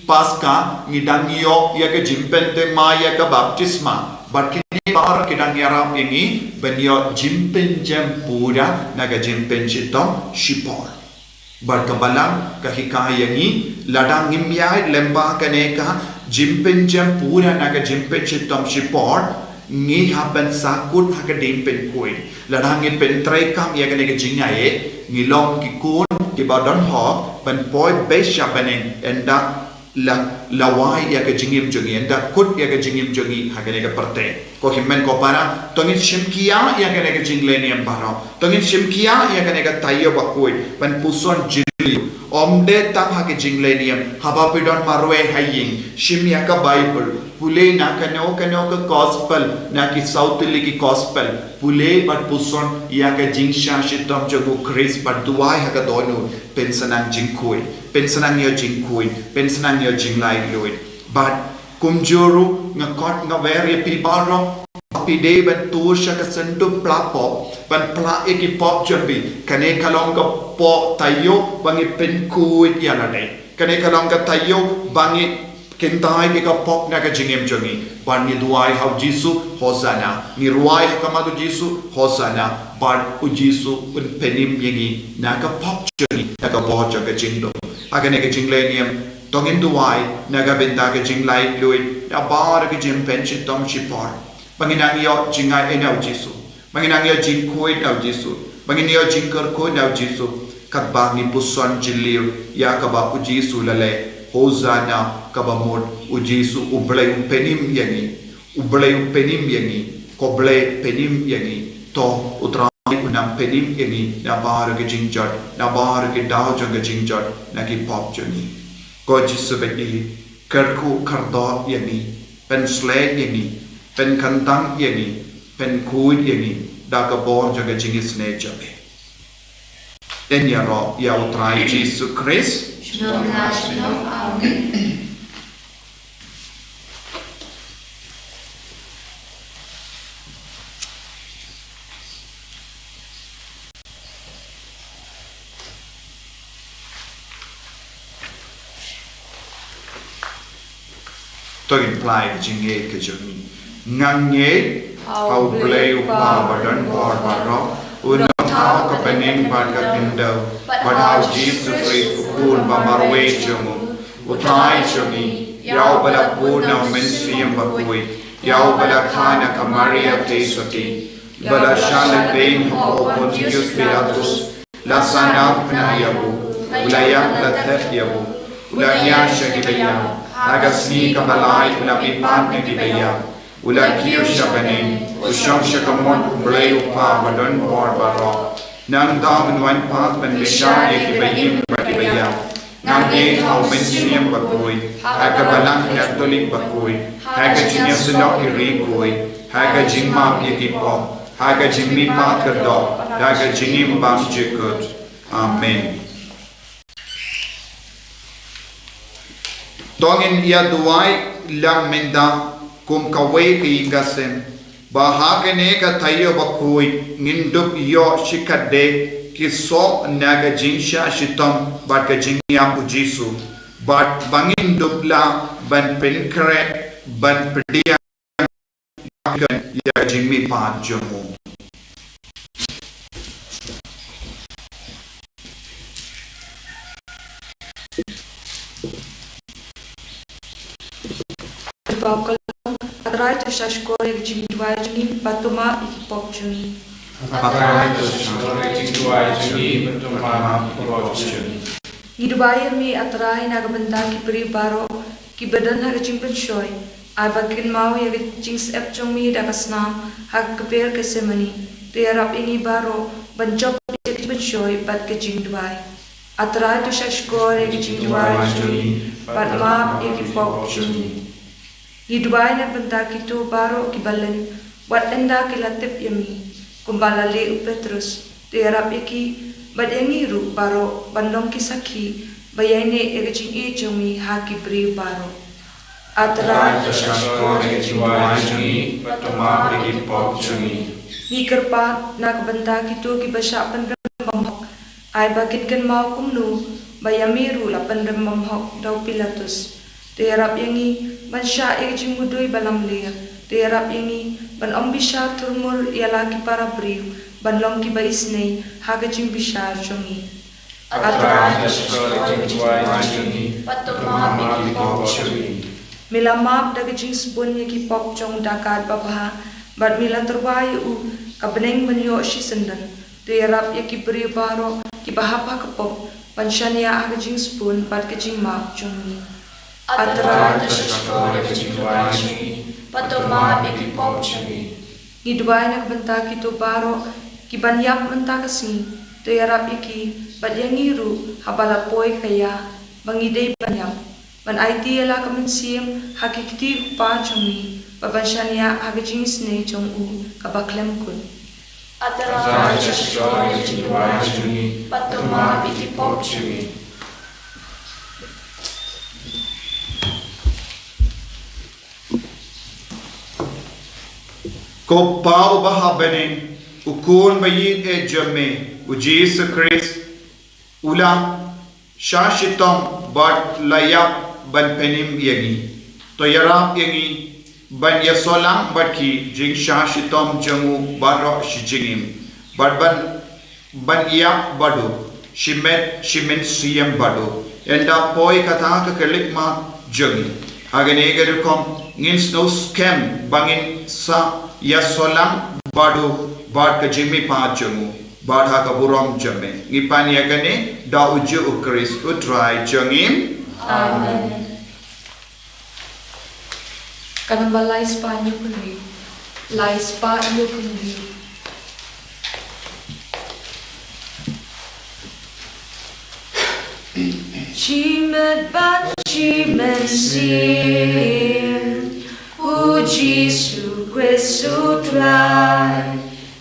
paska ngidang yo ya ke jimpen te ma ya ka baptisma but kini bar kidang yaram ini ben yo jimpen jam pura naga jimpen chitom shipor but kabalang kahikayangi ladang imyai lemba kaneka jimpen jam pura naga jimpen chitom shipor ngi haban sakut haka dimpen koi ladang pen trai kam ya kane ke jingaye ngilong ki kun ki badon ho ban poi besha baneng enda lawai ya ke jingim jongi enda kut ya ke jingim jongi hagane ke parte ko himmen ko para tongin shimkia ya ke ne ke jinglenium baro tongin shimkia ya ke ne ke tayo bakui ban puson jili omde tam ha ke jinglenium haba pidon marwe haying shimya ka bible pule na ka gospel na ki south ki gospel pule but puson ya ke jingsha shitom jogu chris but duai ha ka donu pensanang jingkui pensanang yo jingkui pensanang yo jinglai luit but kumjuru ngakot ngaveri pibaro pide ban tursha ka sendu plapo ban pla eki pop jambi kane kalong ka po tayo bangi penkuit yalade kane kalong ka tayo bangi kentai ke ka pop na ka jingem jongi ban ni duai hau jisu hosana ni ruai ka madu jisu hosana ban u jisu un penim yengi na ka pop jongi na ka bo ka jingdo agane ka jinglenium tongin duai naga benda ke jinglai luit ya bar ke jim pension tom chipor banginang yo jingai enau jisu banginang yo jingkoi nau jisu bangin yo jingker ko nau jisu kat bang ni puson jiliu ya ka ba u jisu lale hosana ka ba mod u jisu ublai penim yangi koblai penim yangi to utrai unam penim yangi na bar ke jingjot na bar ke dao jong ke jingjot na ki pop jongi ko jisu bagi kerku kardo yani pen sled yani pen kantang yani pen kuid yani da ka bon jaga jingis ne jabe en ya ro ya utrai jisu Christ to imply jinge ke joni ngange au play upa badan por baro una thao ka pening ban ka kindo but how Jesus Christ pun ba marwe jomu utai joni yau bala puna mensiam bakui yau bala khana ka Maria tesoti bala shale pain ho Pontius Pilatus la sana pnayabu ulayak la thefyabu ulanya shagibaya agasni kabalai ula pipat ne dibaya ula kiyo shabane usham shakamon blay upa badon bor baro nang dawn wan pat ban bishar ye kibayim bakibaya nang ye hau mensiam bakui agabalang catholic bakui haga jinya sunok iri kui haga jingma ye kipo haga jingmi pat kerdo haga jingim bang jekut amen. Tongin ia duai lam menda kum kawai ke ingasem bahagane ka tayo bakui nginduk yo shikade ki so naga jinsha shitam bat ka jinya pujisu bat bangin dukla ban penkre ban pedia ya jimmi pat jomu Bakhuid atrai to shashkore jing duai jing batuma pop juni Hidubai mi atrai naga benda ki peri baro ki badan ha jing penshoy ai bakin mau ya jing sep jong mi da kasnam ha keper ke semani terap ini baro banjop ki penshoy bat ke jing duai atrai to shashkore jing duai juni batma ki pop juni Hidubai na benda kitu baro ki balen wat enda ki latip yami kumbala le Petrus terap iki badengi ru baro bandong ki sakhi bayane egajing e jomi ha ki bri baro atra shashkore jiwai juni batma ki pop juni ni kerpa na benda kitu ki basha pandram mamhok ai bagit kan mau kumnu bayami ru la pandram mamhok dau Pilatus terap yangi mansha egajing mudui balam le terap yangi ban ombisha turmur yala ki para briu ban long ki baisne hagajing bishar jongi atra shashkore jiwai juni batma ki pop juni milamap dagajing spun ki pop jong dakat babha bat mila terwai u kabeneng menyo shi sendan terap yaki bri baro ki bahapa ka pop panshania hagajing spun bat kajing map jongi Atra Tashashkora Kajingwani, Patoma Biki Pomchani. Ngidwai nagbanta kito baro, kibanyap manta kasi, tuyarap iki, badyangiru, habalapoy kaya, bangidey banyap. Man IT ala kamansim, hakikti upa chongi, babansyanya hagajingis ne chong u, Bakhuid kun. Atra Tashashkora Kajingwani, Patoma Biki Pomchani. Ko pau bahabane ukun bayit e jamme u Jesus Christ ula shashitom bat layak ban penim yagi to yarap yagi ban yasolam batki jing shashitom jangu baro shijingim bat ban yak badu shimen siyam badu enda poi kata ka kelikma jangi hagane garukom ngins no scam bangin sa yasolam badu bad ka jimmi pajangu bad ha ka buram jamme ngipan yagane da uju ukris utrai jangim Amen. Kanamba lais pa niyo kundi, lais pa niyo kundi. Chimet bat chimen sim, o Jesu Christu trai,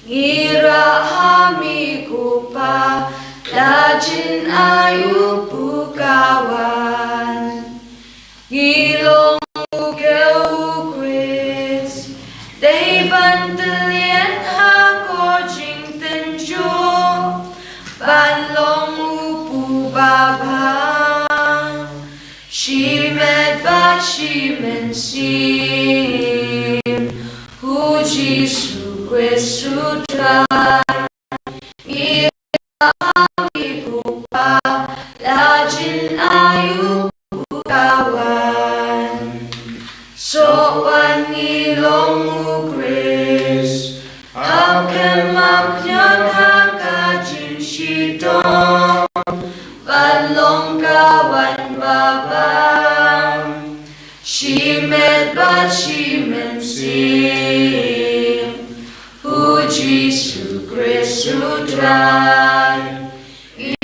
ngira hami kupa, lajin ayu pukawan, ngilong ukeu Chris, day bantalien hako jing tenjo, banlong upu babang, shimet bat shimen sim, o Jesu Christu trai, ngira hami kupa, lajin ayu pukawan. So ngilong Chris, akan mapnyang hakajin shitong, balong kawan babang, shimet bat shimen sim, hu Jesu Christu trai,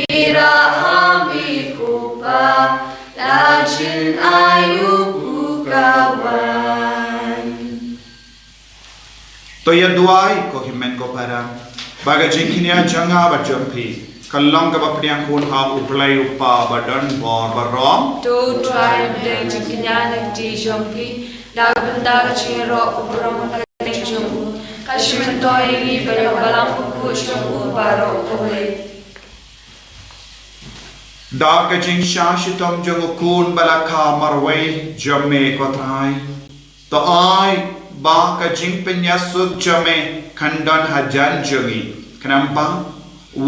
ira hami kupa, lajin ayu kawan. to yaduai ko himen ko para baga jingkinia janga bajampi kallang ka bapdiang kun ha uplay upa badan bor barom To try de jingnya nagdi jompi, nagbanda chiro ubram kaling jomu, kashmento igi bayo balang puku jomu baro ole. da ka jing shashitom jangu kun balakha marwai jamme ko trai to ai ba ka jing penyasuk jamme khandan hajan jangi kenapa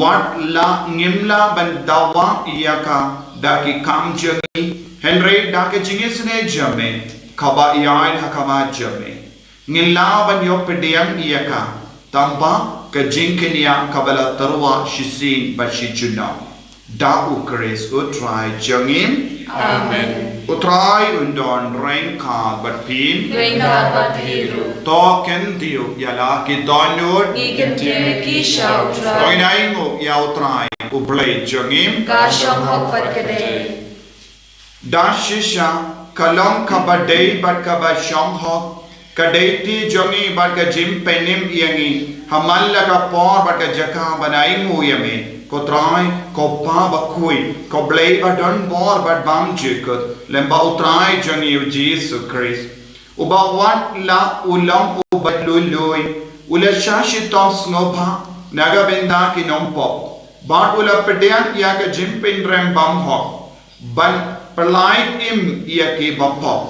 wat la ngimla ban dawa iyaka da ki kam jangi henry da ka jingisne jamme khaba yain hakama jamme ngilla ban yo pediam iyaka tamba ka jingkenia kabala tarwa shisin bashijuna da ukris utrai jangim Amen. utrai undon rain ka batpin Venga batiru, to ken dio yala ki donur ikan tiene ki shau try, toinai ngo ya utrai uplay jangim kasham hok pat kade. da shisha kalong kabadei bat kabashong ho kadeti jangi bat ka jim penim yangi hamalla ka por bat ka jaka banai mu yame ko trai ko pa Bakhuid ko blei badon bor bad bam jikut lemba utrai jangi u Jesus Christ uba wat la ulam ubat lului ula shashi tos ngobha naga benda ki nompo bat ula pedian ya ka jimpin rem bam ho ban perlait im ia ki bapop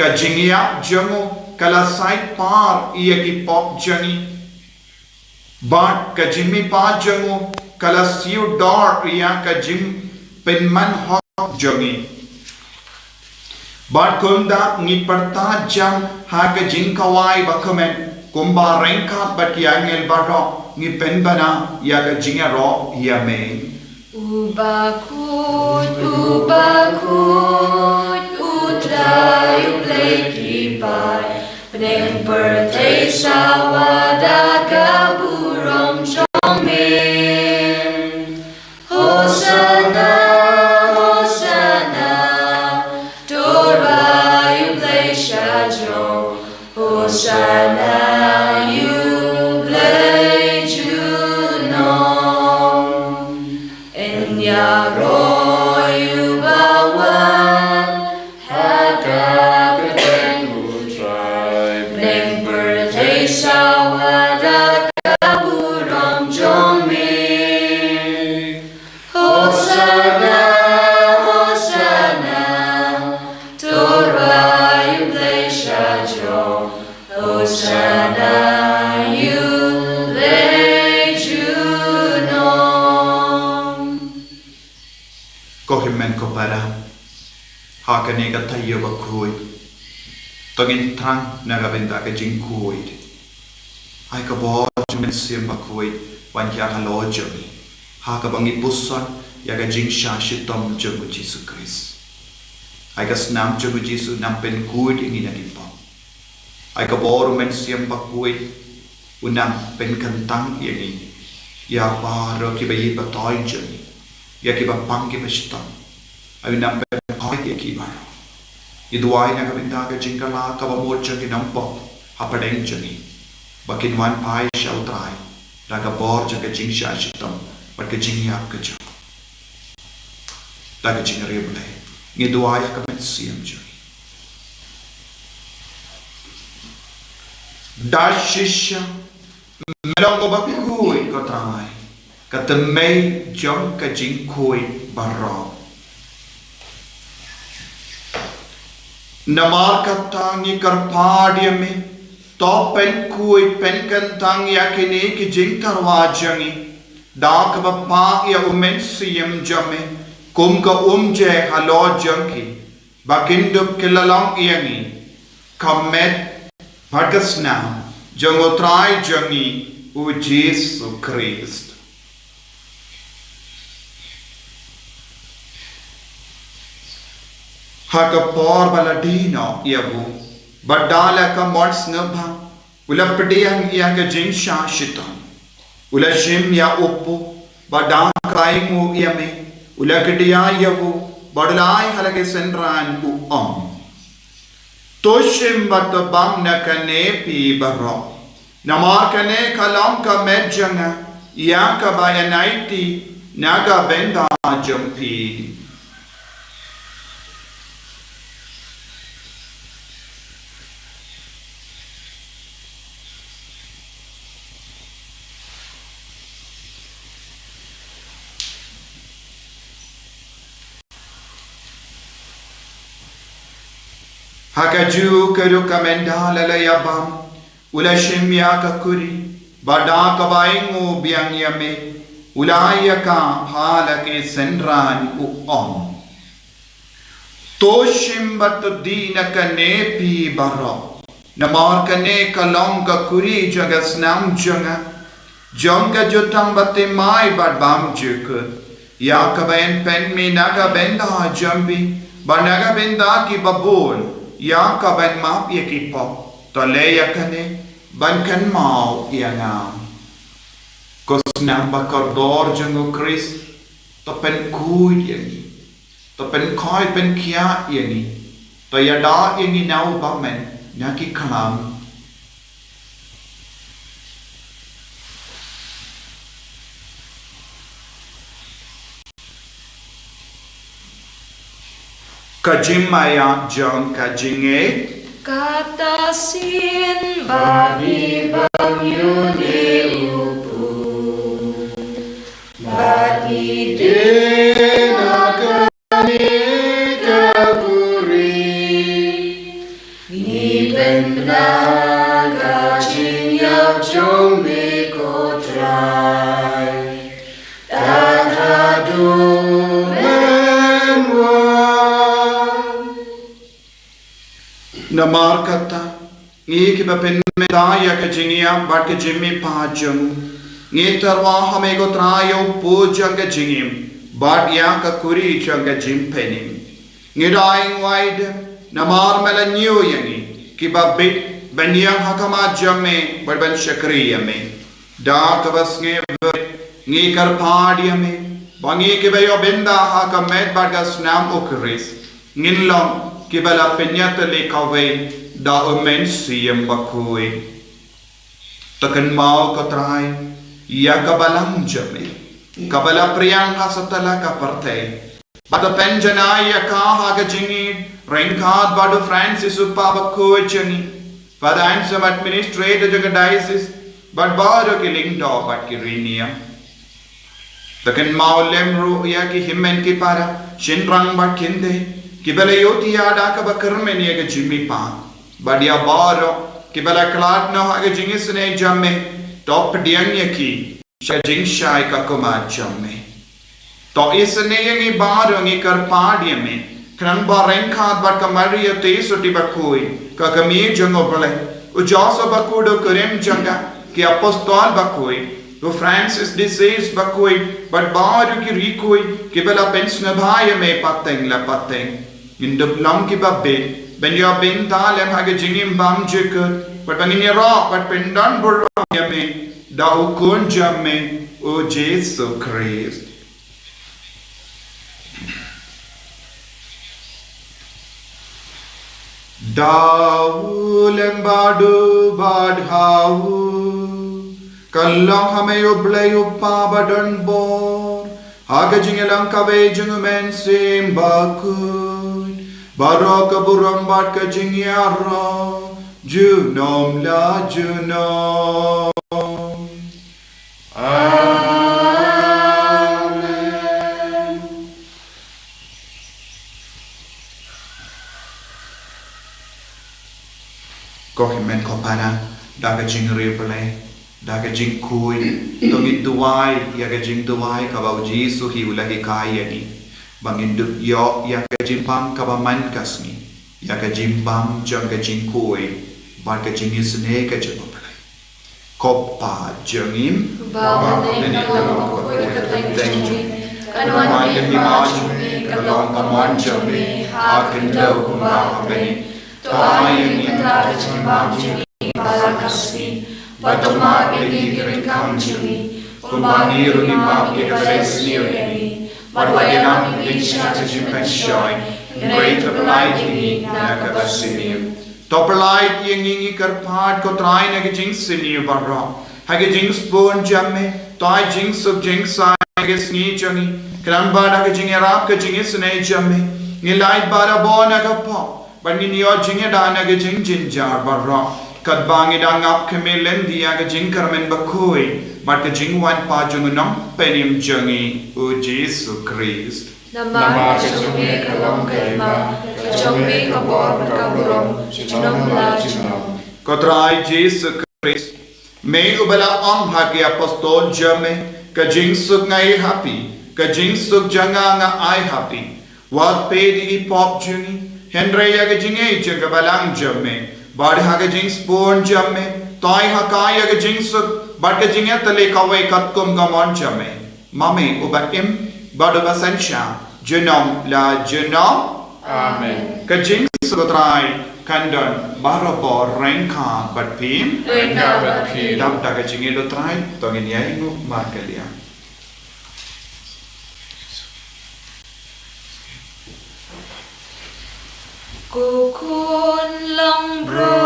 ka jingia jangu kala side par ia ki pop jangi bat ka jimmi pa jangu kala siu dor ia ka jim penman ho jangi bat kumda ngi parta jam ha ka jing kawai bakhamen kumba rengka bat yangel baro ngi penbana ya ka jinga ro ia me Bakhuid, Bakhuid, tayo play kipay Neng birthday sa wada kaburong jomin Hosanna, Hosanna Dora you play shajo Hosanna you play juno En yaro you bawan Haka keteng tribe Neng birthday sa wada kaburong jomi Hosanna, Hosanna Tora you play shajo Hosanna you play juno Kohimen ko para hakane ka tayo Bakhuid tongin tang nagabenda ka Bakhuid ay ka bo jumen sim Bakhuid wan ya ka lo jomi haka bangi puson ya ka jing sha shitom jomu Jesus Christ ay ka snam jomu Jesus nam pen kuid ini na dipo ay ka bo rumen sim Bakhuid unam pen kantang ini ya paro ki bayi batoy jomi ya ki ba pangki bestam ay nam pen ay ki ba Iduay na kabinda ka jingkala kabamot ki nampo hapadeng jani bakin wan pai shall try raga bor ka jing sha shitam but ka jing yap ka jo daga jing rebule ngiduay ka men siam jani dashisha melong ko Bakhuid ko try ka temay jong ka jing koi barro Namar katangi karpadia me to pen kui pen kantangi yakini ki jing karwajangi dak bapa ya umen siyam jame kum ka umje halo jangki bakindup kilalang iyangi kamet bhagasna jangotrai jangi u Jesus Christ Haka por baladino yavu badala ka mods ngabha ula pediang iya ka jing sha shitam ula shim ya uppu badang kaimu yame ula kedia yavu badalai halake senran u toshim bat bang na kane pi baro namar kane kalam ka medjanga ya ka bayanaiti naga benda jampi Hakaju karu kamenda lalayabam ula shimya kakuri bada kabaingu biang yame ulaya ka halake senran toshim batu dina kane pi baro namar kane kalong kakuri jagas nam janga jutang bate mai bad bam juk ya kabain pen me naga benda jambi banaga benda ki babul Ya kaban map ya kipo to leya kane ban kan mau ya ngam kos nam bakardor jango Chris to pen kuy yani to pen koi pen kia yani to ya da yani nau ba men naki kalam Kajimaya jong kajinge Katasin babi bang yuni upu Bagi denagani kaburi Ni benaga jing yap jong me ko try Tatadu Namar kata ngi ki bapen me daya ka jingia bat ke jimmi pajam ngi tarwa hame go trayo pujang ka jingim bat ya ka kuri chang ka jim penim ngi dying wide namar melanyo yangi kiba bit banyang hakama jamme barban shakri yame da kabas nge nge karpad yame bangi kibayo benda hakamet bagas nam okris nginlom kibala penyata le kawe da omen siyam Bakhuid takan mau katrai ya kabalang jame kabala priyang hasatala ka partay bata penjana ya ka haga jingi Rengkhat badu Francis uppa Bakhuid changi pada ansam administrator jaga diocese but badu ki lingdo but ki riniam takan mau lemru ya ki himmen ki para shinrang but kinde kibala yoti ada ka bakarmen ya ga jimmi pa badia baro kibala klat no haga jingi sne jamme top diang ya ki shajing shai ka kuma jamme to isne yangi baro ngi kar padia me Kran ba Rengkhat ba kamaria te soti Bakhuid ka kami jango bale ujaso Bakhuid kerem janga ki apostol Bakhuid to Francis disease Bakhuid but baru ki rikoi ki bela pensna bhai me pateng la pateng in the lam ki babbe ben ya ben talem hage jingim bam jekut but bangin ra but pendan bur me da ukun jamme o Jesus Christ Daul embadu badhau kallang hame ublay uppa badan bor haga jingelang kawe jingumen sim Bakhuid barok buram bat ka jingyara junom la junom ko himen ko pana daga jing repale daga jing kui to git duwai yaga jing duwai ka ba Jesus hi ulahi kai yagi bangin du yo yaga jing pam ka ba man kasni yaga jing bam janga jing kui ba ka jing isne ka jing pale ko pa jangim ba ne ka ko ka teng kanwan ni ma jumi ka long ka mon jumi ha kin do ku ma be to ayun inta chimbam chini balakasni patoma begi ginkam chini kumbani runi map ke balesni reni madwayanam isha chimpan shoy great light ni nakabasini topperlight yingi karphat ko trai na jing sini barra hage jing spoon jamme toy jing sub jing sai ge sni chani kramba na jing rap ke jing sne jamme ni light bara bona ka pa Bani niyo jinge dana ge jing jinjar barra kad bangi dang ap kemelen dia ge jing karmen Bakhuid mat ge jing wan pa jung nam penim jangi o Jesus Christ nama chumi kalom kaima chumi kabor kaburom chinom la chinom kotrai Jesus Christ me ubala am bhagi apostol jame ka jing suk ngai happy ka jing suk janga nga ai happy wat pe di pop jungi Henry yaga jinge jaga balang jamme bad haga jing spoon jamme toy hakai yaga jing suk bad ga jinge tale kawe katkum gamon jamme mame uba im bad uba sansha junom la junom amen ka jing sukotrai kandon barabor Rengkhat bad pim Rengkhat bad pim dam daga jinge lo trai tongin yai nu markalia Kukun lang bro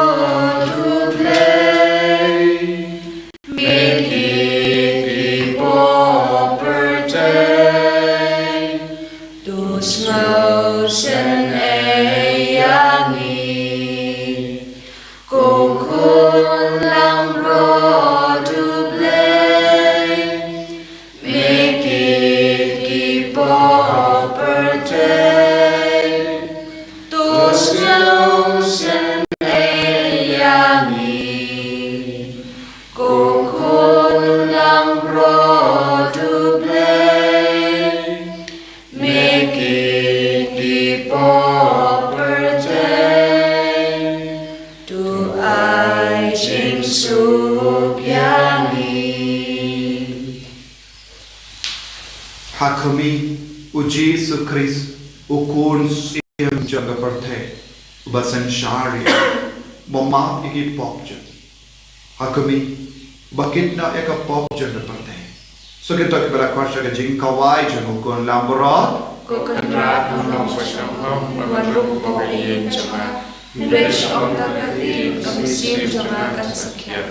to play Miki po birthday Dus ngausen e yangi Kukun lang bro to play Miki po birthday Hakami u Jesus Christ ukun siyam jaga parthe Basan Shari, Mama Igi Popjan, Hakumi, Bakitna Eka Popjan the Pate. So get talk about a question of Jing Kawai, Janukun Lamborot, Kokonrat Nong Pasham, Wanru Poin Jama, Resh of the Kati, Kamisim Jama Kansakya.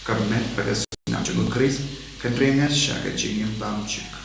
Kamet pada Sina Januk Chris, Kandringas Shaka Jing and Bamchik.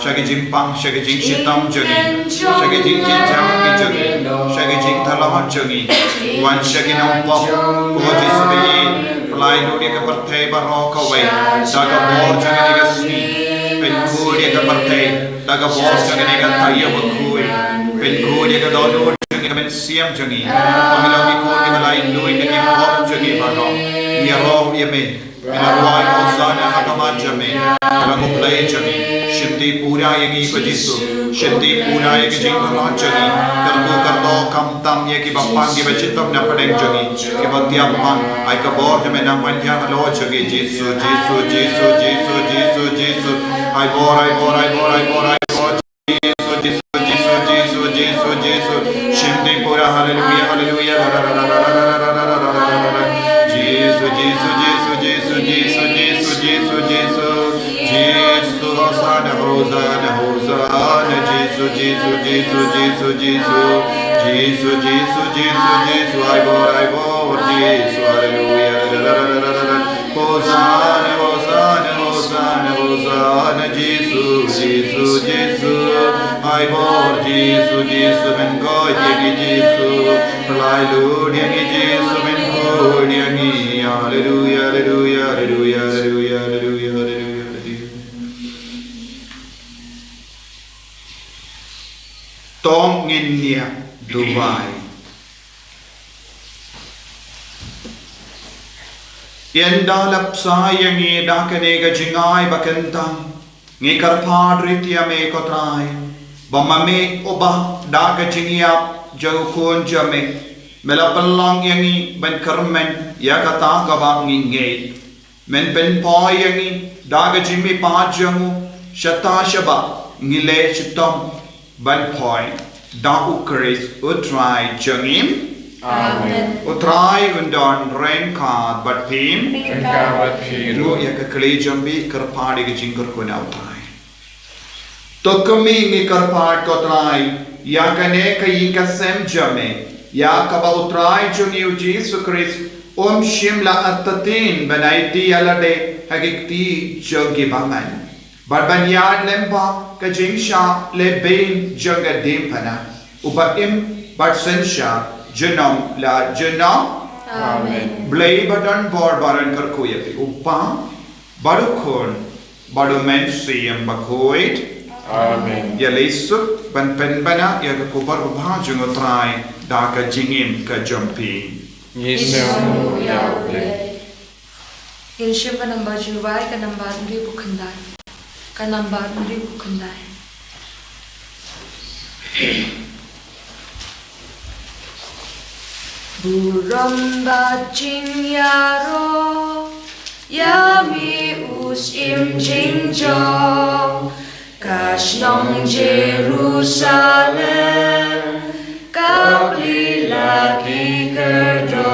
Shaggy Jing Pang, Shaggy Jing Shitam Juggy, Shaggy Jing Jam Juggy, Shaggy Jing Talahan Juggy, one Shaggy No Pop, Gorgeous Bay, Fly Nudia Pate Barrock away, Daga Bor Jaganaga Snee, Pencudia Pate, Daga Bor Jaganaga Taya Bakhuid, Pencudia Dodo Juggy, Siam Juggy, Pamela Kodia Line doing the Pop Juggy Barrock, Yaro Yame, Milaroy Ozana Hakamajame, Lago Play Juggy. Shinti pura yagi pajisu, Shinti pura yagi jingkalan jagi, Kardo kam tam yagi bapang giba chitam na padeng jagi, Kiba tiapang ay kabor jame na panya halo jagi, Jisu, Jisu, Jisu, Jisu, Jisu, Jisu, ay bor, Jisu, Jisu, Jisu, Jisu, Jisu, Jisu, Shinti pura hallelujah, hallelujah, Jisu, Jisu, Jisu, Jisu, Jisu, Jisu, Jisu, Jisu, Jisu, Hosanna, Hosanna, Hosanna, Jisu, Jisu, Jisu, Jisu, Jisu, Jisu, Jisu, Jisu, Jisu, I bore, Jisu, hallelujah, Hosanna, Hosanna, Hosanna, Hosanna, Jesus, Jesus, Jesus. I bore Jesus, Jesus, and God, Yangi Jesus. Hallelujah, Yangi Jesus, and God, Yangi. Hallelujah, hallelujah, hallelujah, hallelujah, hallelujah, hallelujah. Tong India, Dubai. Yendalap sayang i dakanega jingay bakentang ngi karpadritya me kotray bamame oba daka jingyap jawkon jame melapalong yangi ban karmen yakata gaba ngingay men ben poyangi daga jimi pajangu shata shaba ngile shitom ban poy da ukris utray jangim Amen. Utrai undon rengkad bat pin lu ya ke kli jambi kerpadi ke jingkur ko na utrai to kami ngi kerpad ko trai ya kane ka yi ka sem jame ya ka ba utrai jungi Jesus Christ shimla atatin banaiti alade hagikti jogi baman bat banyad lemba ka jingsha le bain jaga dimpana ubaim bat sensha Jenam la jenam Amen. Blay badan bor baran karkuya upa badukon badumen siyam Bakhuid Amen. ya lesu ban penbana ya kubar bahajung utrai daka jingim ka jampi Yesu ya ule. Insyam ka namba juwai ka namba ndi bukandai. Ka namba ndi bukandai. Buramba jinyaro Yami us im jingjo Kashnong Jerusalem Kapli lagi kerdo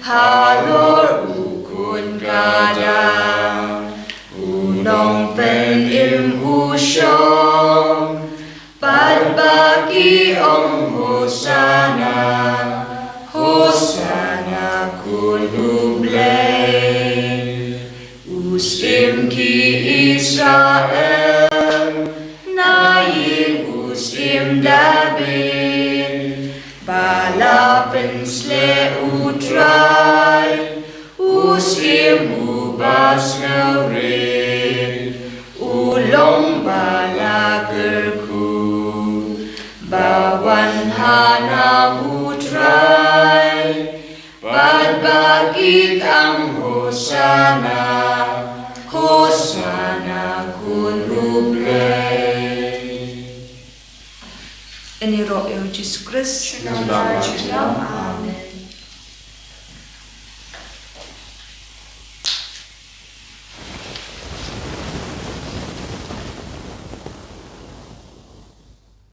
Halor ukun kadang Unong pen im usyong Pad bagi om Hosanna Hosanna kun ublay Usim ki Israel Nail usim David Balapen sle utray Usim ubas ngawrid Ulong balagerku Bawan hanam utray Badbagik ang Hosanna Hosanna kun ublay Ini roh Jesus Christ Nama Amen.